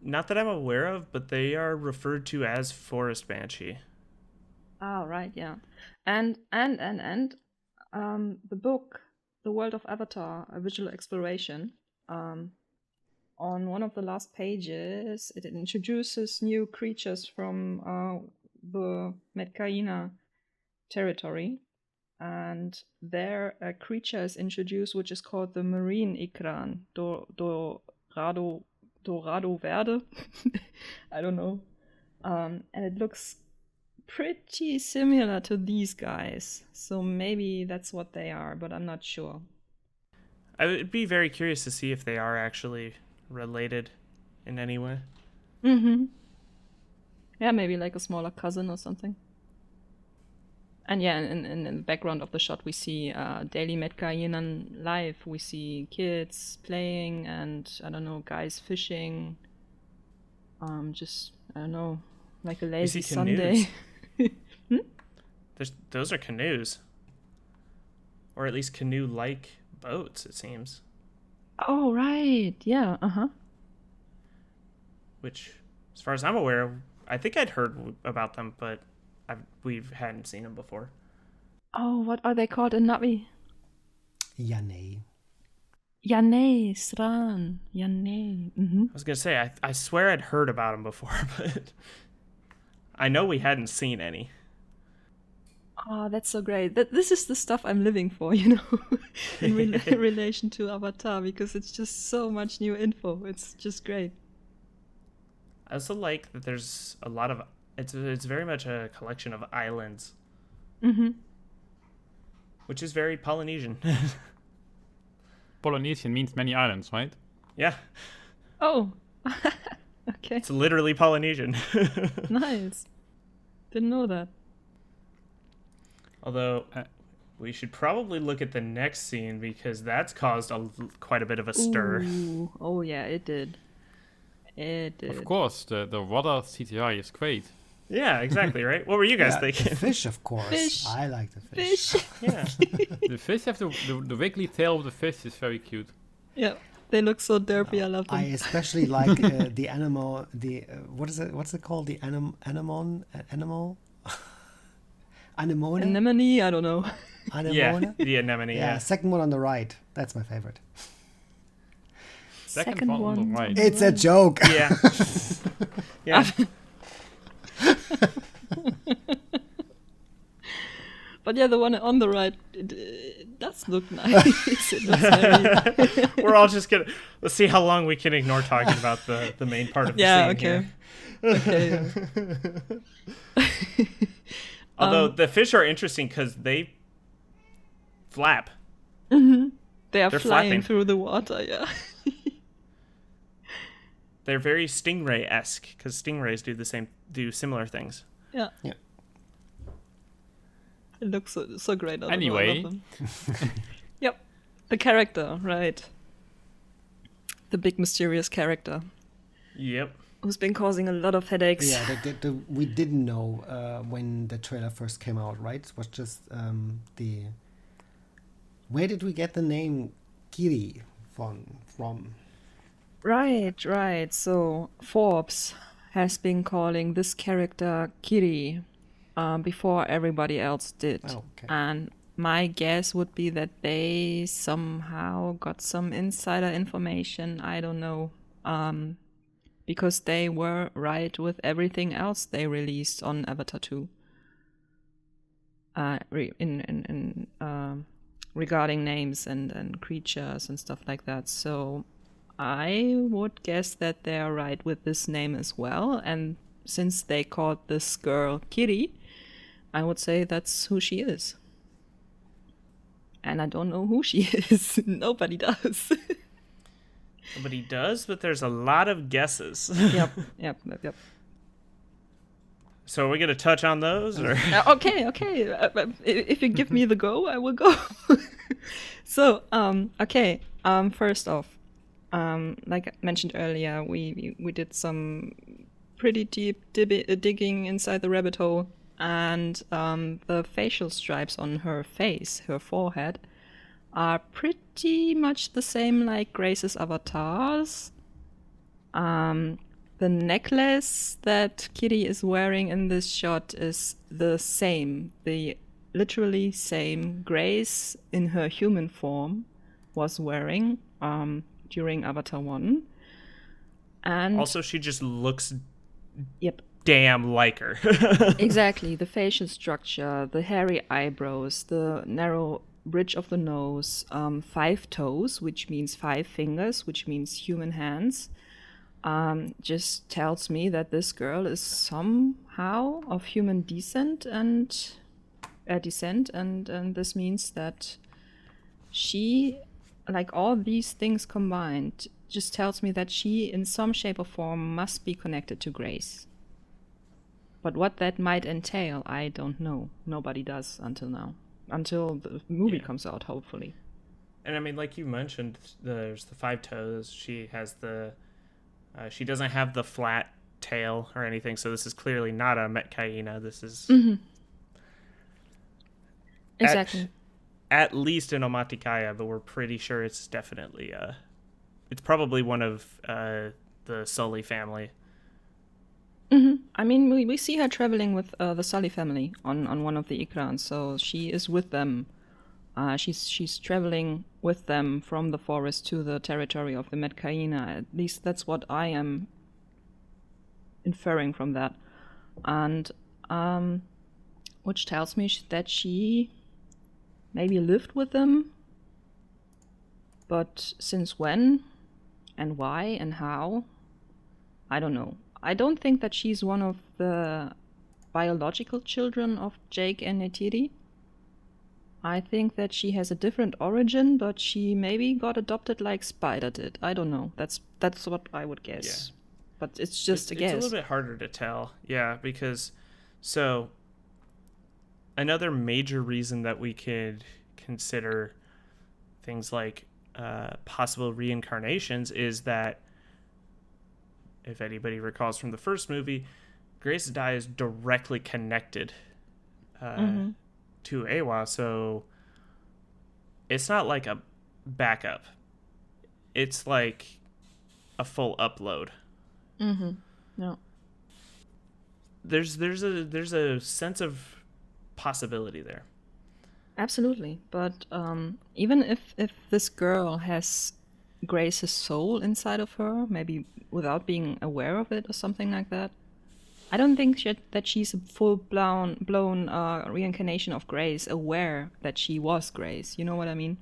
Not that I'm aware of, but they are referred to as forest banshee. Oh, right, yeah. And the book, The World of Avatar, A Visual Exploration, on one of the last pages, it introduces new creatures from the Metkayinan territory. And there a creature is introduced which is called the marine ikran, Dorado Verde. I don't know. And it looks pretty similar to these guys. So maybe that's what they are, but I'm not sure. I would be very curious to see if they are actually related in any way. Mm-hmm. Yeah, maybe like a smaller cousin or something. And yeah, in the background of the shot, we see daily Metkayinan life. We see kids playing and, I don't know, guys fishing. Just, I don't know, like a lazy see Sunday. Those are canoes. Or at least canoe-like boats, it seems. Oh, right. Yeah, uh-huh. Which, as far as I'm aware, I think I'd heard about them, but we hadn't seen them before. Oh, what are they called in Na'vi? Yane. Yane, Sran, Yane. Mm-hmm. I was going to say, I swear I'd heard about them before, but I know we hadn't seen any. Oh, that's so great. This is the stuff I'm living for, you know, in relation to Avatar, because it's just so much new info. It's just great. I also like that there's a lot of... It's very much a collection of islands. Mm-hmm. Which is very Polynesian. Polynesian means many islands, right? Yeah. Oh, okay. It's literally Polynesian. Nice. Didn't know that. Although, we should probably look at the next scene because that's caused quite a bit of a stir. Ooh. Oh, yeah, it did. It did. Of course, the water CGI is great. Yeah, exactly, right? What were you guys thinking? Fish, of course. Fish. I like the fish. Yeah. The fish have the wiggly tail of the fish is very cute. Yeah, they look so derpy. I love them. I especially like the animal. What is it? What's it called? The animal? Anemone? Anemone? I don't know. Anemone? Yeah, the anemone, Yeah, yeah. second one on the right. That's my favorite. Second one on the right. It's a joke. Yeah. Yeah. But yeah, the one on the right, it does look nice. It looks very... We're all just gonna... Let's see how long we can ignore talking about the main part of the scene here. Okay. Although the fish are interesting because they flap. Mm-hmm. They're flying flapping through the water, yeah. They're very stingray-esque because stingrays do similar things. Yeah. Yeah. It looks so great. Anyway. I love them. Yep. The character, right. The big mysterious character. Yep. Who's been causing a lot of headaches. Yeah, we didn't know when the trailer first came out, right? It was just the... Where did we get the name Kiri from? Right. So Forbes has been calling this character Kiri before everybody else did. Oh, okay. And my guess would be that they somehow got some insider information. I don't know. Because they were right with everything else they released on Avatar 2. Regarding names and creatures and stuff like that. So I would guess that they are right with this name as well. And since they called this girl Kiri, I would say that's who she is. And I don't know who she is. Nobody does. Nobody does, but there's a lot of guesses. Yep. So are we going to touch on those? Or? Okay. If you give me the go, I will go. So, okay. First off, like I mentioned earlier, we did some pretty deep digging inside the rabbit hole, and the facial stripes on her face, her forehead, are pretty much the same like Grace's avatars. The necklace that Kiri is wearing in this shot is the same, the literally same Grace in her human form was wearing during Avatar 1. And also, she just looks yep, damn like her. exactly. The facial structure, the hairy eyebrows, the narrow bridge of the nose, 5 toes, which means 5 fingers, which means human hands. Just tells me that this girl is somehow of human descent, and descent, and this means that she, like all these things combined, just tells me that she, in some shape or form, must be connected to Grace. But what that might entail, I don't know. Nobody does until now. Until the movie comes out, hopefully. And I mean, like you mentioned, there's the 5 toes. She has the... she doesn't have the flat tail or anything, so this is clearly not a Metkayinan. This is... Mm-hmm. Exactly. At least an Omaticaya, but we're pretty sure it's definitely... it's probably one of the Sully family. Mm-hmm. I mean, we see her traveling with the Sully family on one of the Ikrans, so she is with them. She's traveling with them from the forest to the territory of the Metkayinan. At least that's what I am inferring from that. And which tells me that she maybe lived with them. But since when? And why? And how? I don't know. I don't think that she's one of the biological children of Jake and Neytiri. I think that she has a different origin, but she maybe got adopted like Spider did. I don't know. That's what I would guess. Yeah. But it's just a guess. It's a little bit harder to tell. Yeah, because... So, another major reason that we could consider things like possible reincarnations is that, if anybody recalls from the first movie, Grace Dye is directly connected to Eywa, so it's not like a backup. It's like a full upload. Mm-hmm. No. There's a sense of possibility there. Absolutely, but even if this girl has Grace's soul inside of her, maybe without being aware of it or something like that, I don't think that she's a full-blown reincarnation of Grace, aware that she was Grace. You know what I mean?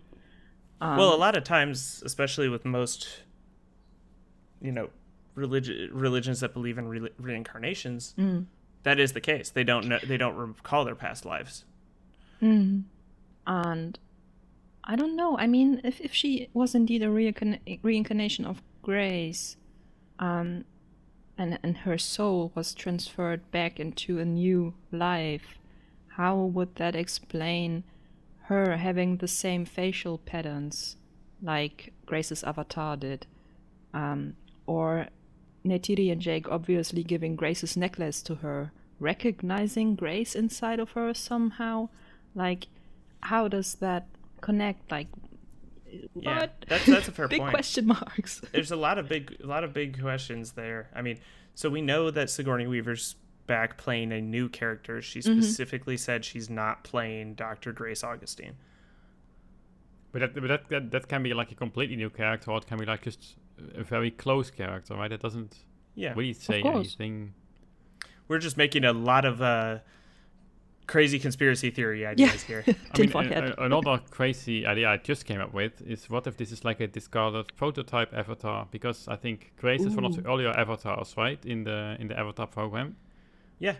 Well, a lot of times, especially with most, religions that believe in reincarnations, that is the case. They don't recall their past lives. Mm. And I don't know. I mean, if she was indeed a reincarnation of Grace, and her soul was transferred back into a new life, how would that explain her having the same facial patterns like Grace's avatar did? Or Neytiri and Jake obviously giving Grace's necklace to her, recognizing Grace inside of her somehow? Like, how does that connect? Like, yeah, what? That's a fair big point. Question marks. There's a lot of big questions there. I mean, so we know that Sigourney Weaver's back playing a new character. She specifically said she's not playing Dr. Grace Augustine. But that can be like a completely new character, or it can be like just a very close character, right? It doesn't really say anything. We're just making a lot of crazy conspiracy theory ideas here. I mean, another crazy idea I just came up with is, what if this is like a discarded prototype avatar? Because I think Grace is one of the earlier avatars, right, in the Avatar program. Yeah.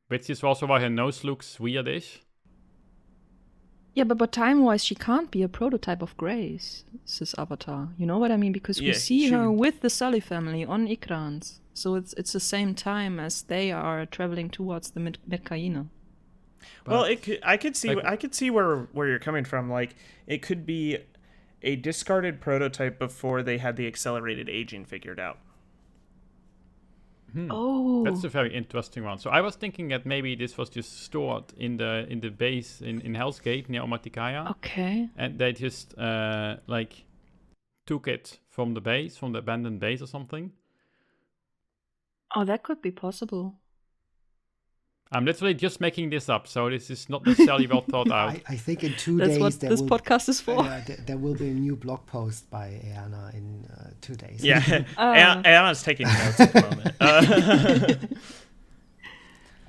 Which is also why her nose looks weirdish. Yeah, but time-wise, she can't be a prototype of Grace's avatar. You know what I mean? Because we see her with the Sully family on Ikrans. So it's the same time as they are traveling towards the Metkayinan. Well, I could see where you're coming from. Like, it could be a discarded prototype before they had the accelerated aging figured out. Oh, that's a very interesting one. So I was thinking that maybe this was just stored in the base in Hell's Gate near Omaticaya. Okay. And they just like took it from the abandoned base or something. Oh, that could be possible. I'm literally just making this up, so this is not necessarily well thought out. I think in 2 That's days... what this podcast is for. There will be a new blog post by Eana in 2 days. Yeah, Eana's taking notes at the moment.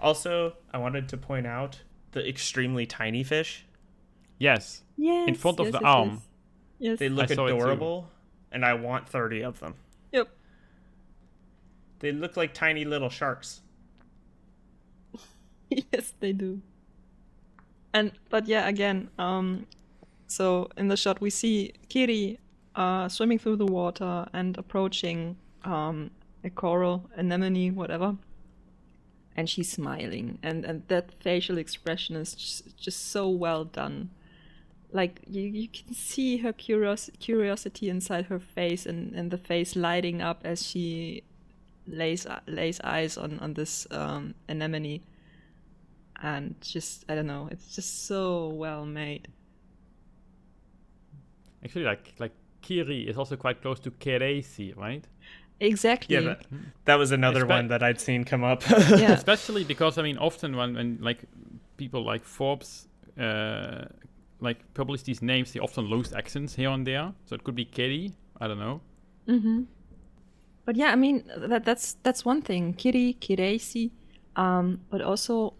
Also, I wanted to point out the extremely tiny fish. Yes. In front of the arm. Yes. They look adorable, and I want 30 of them. Yep. They look like tiny little sharks. Yes, they do. But yeah, again, so in the shot we see Kiri swimming through the water and approaching a coral, anemone, whatever, and she's smiling, and that facial expression is just so well done. Like you can see her curiosity inside her face, and the face lighting up as she lays eyes on this anemone, and just, I don't know, it's just so well made. Actually, like Kiri is also quite close to Keresi, right? Exactly. Yeah, that was another Espe- one that I'd seen come up. Yeah. Especially because, I mean, often when like people like Forbes like publish these names, they often lose accents here and there. So it could be Kiri, I don't know. Mm-hmm. But yeah, I mean, that's one thing. Kiri, Kiresi, but also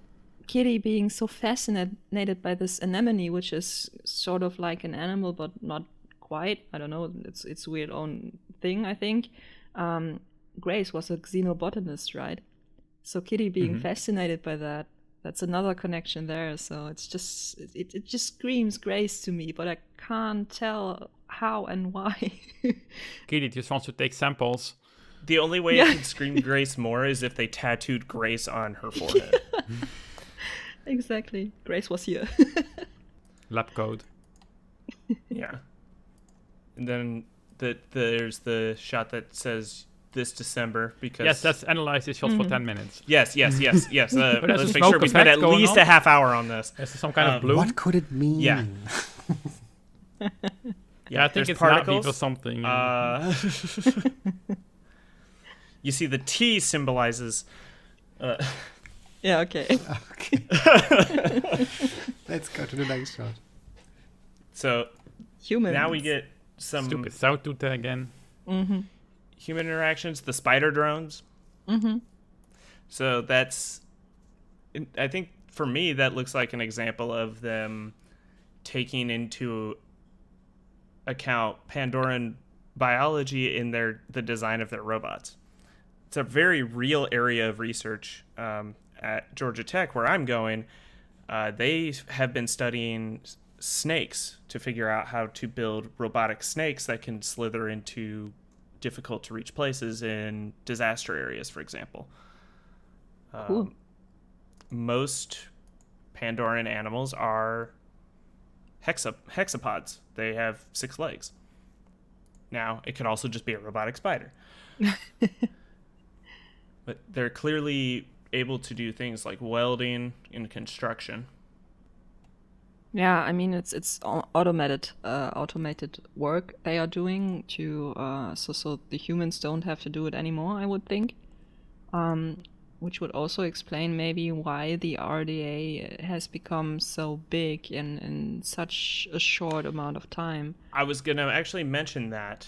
Kiri being so fascinated by this anemone, which is sort of like an animal, but not quite. I don't know. It's weird own thing, I think. Grace was a xenobotanist, right? So Kiri being fascinated by that, that's another connection there. So it's just it just screams Grace to me, but I can't tell how and why. Kiri just wants to take samples. The only way it could scream Grace more is if they tattooed Grace on her forehead. Exactly. Grace was here. Lab coat. Yeah. And then there's the shot that says this December, because... Yes, let's analyze this shot for 10 minutes. Yes. Let's make sure we smoke spend at effect going least on? a half hour on this. Is there some kind of bloom? What could it mean? Yeah. Yeah, I think there's it's particles. Na'vi or something. You see the T symbolizes... Yeah, okay. Okay. Let's go to the next shot. So Humans. now we get some Stupid tsu'tey again. Mm-hmm. human interactions, the spider drones. Mm-hmm. So that's... I think for me, that looks like an example of them taking into account Pandoran biology in the design of their robots. It's a very real area of research at Georgia Tech, where I'm going. They have been studying snakes to figure out how to build robotic snakes that can slither into difficult to reach places in disaster areas, for example. Cool. Most Pandoran animals are hexapods. They have 6 legs. Now, it could also just be a robotic spider. But they're clearly able to do things like welding and construction. Yeah, I mean it's automated work they are doing to so the humans don't have to do it anymore, I would think. Which would also explain maybe why the RDA has become so big in such a short amount of time. I was going to actually mention that.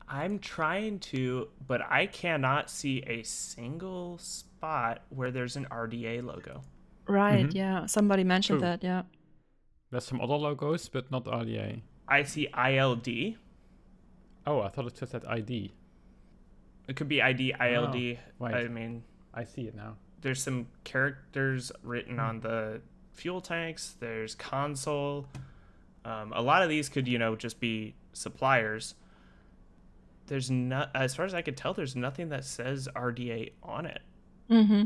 I'm trying to, but I cannot see a single spot where there's an RDA logo. Right, yeah. Somebody mentioned True. that, yeah. There's some other logos, but not RDA. I see ILD. Oh, I thought it just said ID. It could be ID, ILD. wait. I mean, I see it now. there's some characters written on the fuel tanks. There's console. A lot of these could, just be suppliers. There's not, as far as I could tell, there's nothing that says RDA on it. Mm-hmm.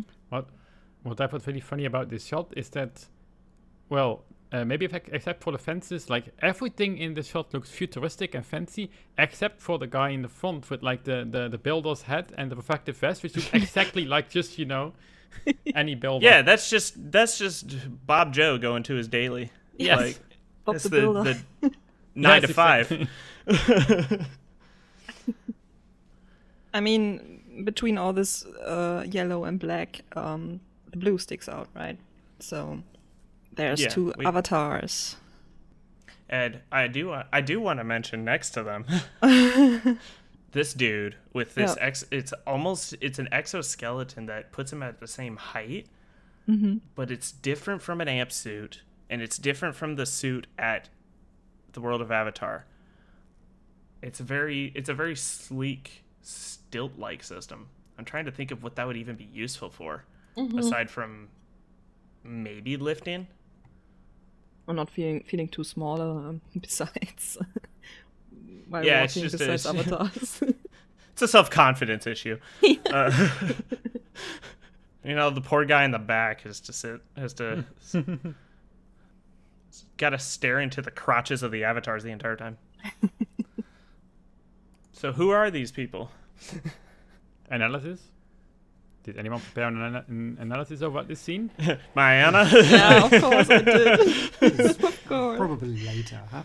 What I thought really funny about this shot is that, well, maybe except for the fences, like everything in this shot looks futuristic and fancy, except for the guy in the front with like the builder's hat and the reflective vest, which looks exactly like just any builder. Yeah, that's just Bob Joe going to his daily. Yes. Like, Bob it's the builder. the 9 Yes, to 5. exactly. I mean, between all this yellow and black, the blue sticks out, right? So there's Yeah, two avatars. And I do want to mention next to them this dude with this it's an exoskeleton that puts him at the same height, but it's different from an amp suit, and it's different from the suit at the World of Avatar. It's a very sleek, stilt-like system. I'm trying to think of what that would even be useful for, aside from maybe lifting. Or not feeling too small. Besides, while Yeah, it's walking just besides a- avatars. It's a self-confidence issue. The poor guy in the back has to got to stare into the crotches of the avatars the entire time. So who are these people? Analysis? Did anyone prepare an analysis of what this scene? Eana? Yeah, of course I did. Of course. Probably later, huh?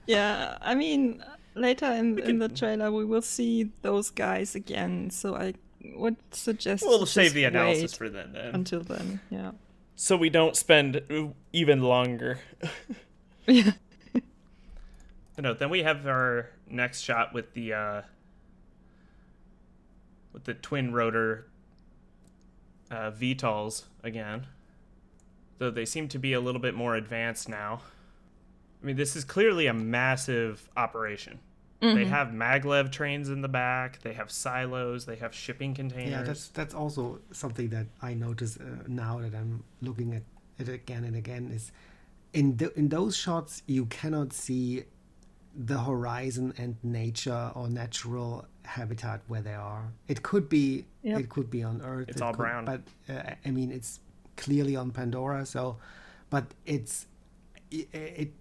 Yeah, I mean, later in the trailer we will see those guys again, so I would suggest We'll to save just the analysis wait for then. until then. Yeah. So we don't spend even longer. Yeah. No, then we have our next shot with the twin rotor VTOLs again. Though they seem to be a little bit more advanced now. I mean, this is clearly a massive operation. They have maglev trains in the back. They have silos. They have shipping containers. Yeah, that's also something that I notice now that I'm looking at it again and again. Is in those shots you cannot see the horizon and nature or natural habitat where they are. It could be it could be on Earth. It's all brown. But I mean, it's clearly on Pandora. So, but it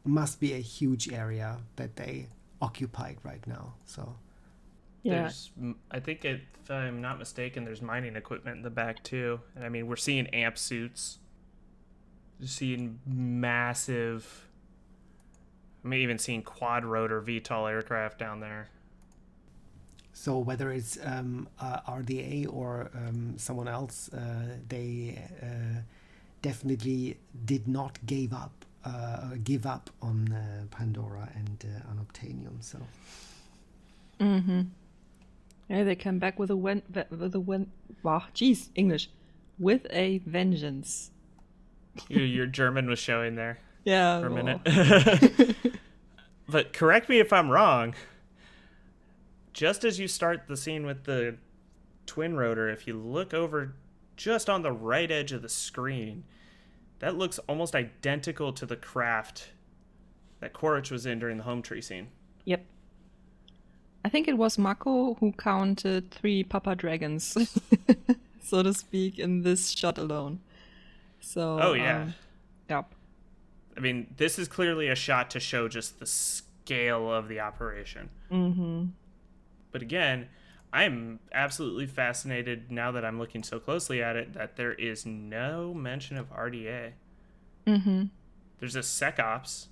must be a huge area that they occupied right now. So Yeah. I think if I'm not mistaken, there's mining equipment in the back too. And I mean, we're seeing amp suits. We're seeing massive. I mean, even seeing quad rotor VTOL aircraft down there. So whether it's RDA or someone else, they definitely did not give up on Pandora and on Obtanium. So Yeah, they come back with English, with a vengeance. Your German was showing there Yeah. for a well, minute. But correct me if I'm wrong. Just as you start the scene with the twin rotor, if you look over just on the right edge of the screen, that looks almost identical to the craft that Quaritch was in during the home tree scene. Yep. I think it was Mako who counted 3 Papa Dragons, so to speak, in this shot alone. So. Oh, yeah. Yep. I mean, this is clearly a shot to show just the scale of the operation. Mm-hmm. But again, I'm absolutely fascinated now that I'm looking so closely at it that there is no mention of RDA. Mm-hmm. There's a SecOps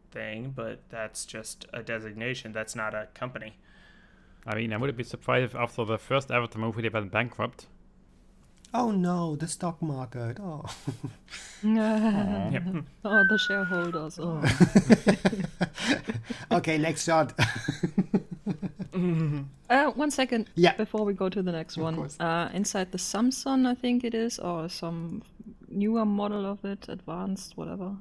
thing, but that's just a designation. That's not a company. I mean, I wouldn't be surprised if after the first Avatar movie they went bankrupt. oh no, the stock market. Oh. Yep. Oh, the shareholders. Oh. Okay, next shot. 1 second. Yeah. Before we go to the next Of one. course. Inside the Samsung, I think it is, or some newer model of it, advanced, whatever.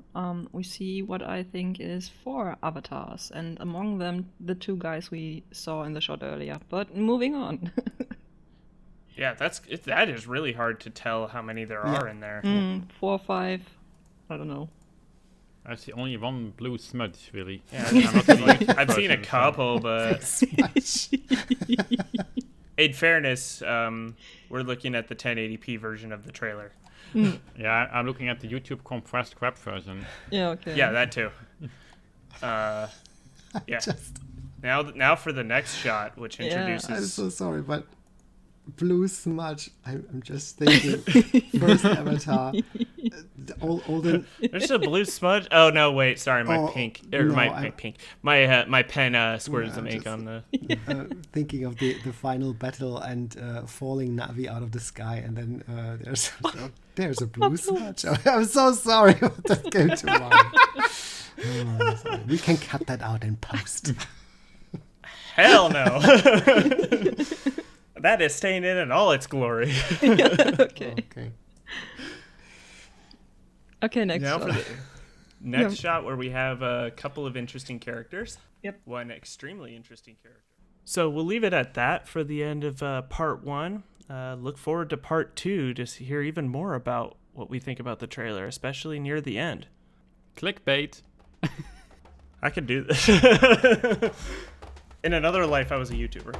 We see what I think is 4 avatars, and among them the 2 guys we saw in the shot earlier. But moving on. Yeah, that is really hard to tell how many there are in there. 4 or 5. I don't know. I see only one blue smudge, really. Yeah, I'm not really I've seen a person, so- couple, but in fairness, we're looking at the 1080p version of the trailer. Yeah, I'm looking at the YouTube compressed crap version. Yeah, okay. Yeah, that too. Yeah. Now for the next shot, which Yeah. introduces. I'm so sorry, but blue smudge. I'm just thinking first Avatar. All the There's a blue smudge. Oh no! Wait, sorry, my Oh, pink or no, my pink. My pen squirted some ink just- on the. thinking of the final battle and falling Na'vi out of the sky, and then there's a blue smudge. I'm so sorry, but that came to mind. Oh, sorry. We can cut that out in post. Hell no! That is staying in all its glory. Okay. Okay. Okay, next Now shot. for the next Yeah. shot, where we have a couple of interesting characters. Yep. One extremely interesting character. So we'll leave it at that for the end of part 1. look forward to part 2 to hear even more about what we think about the trailer, especially near the end. Clickbait. I could do this. In another life, I was a YouTuber.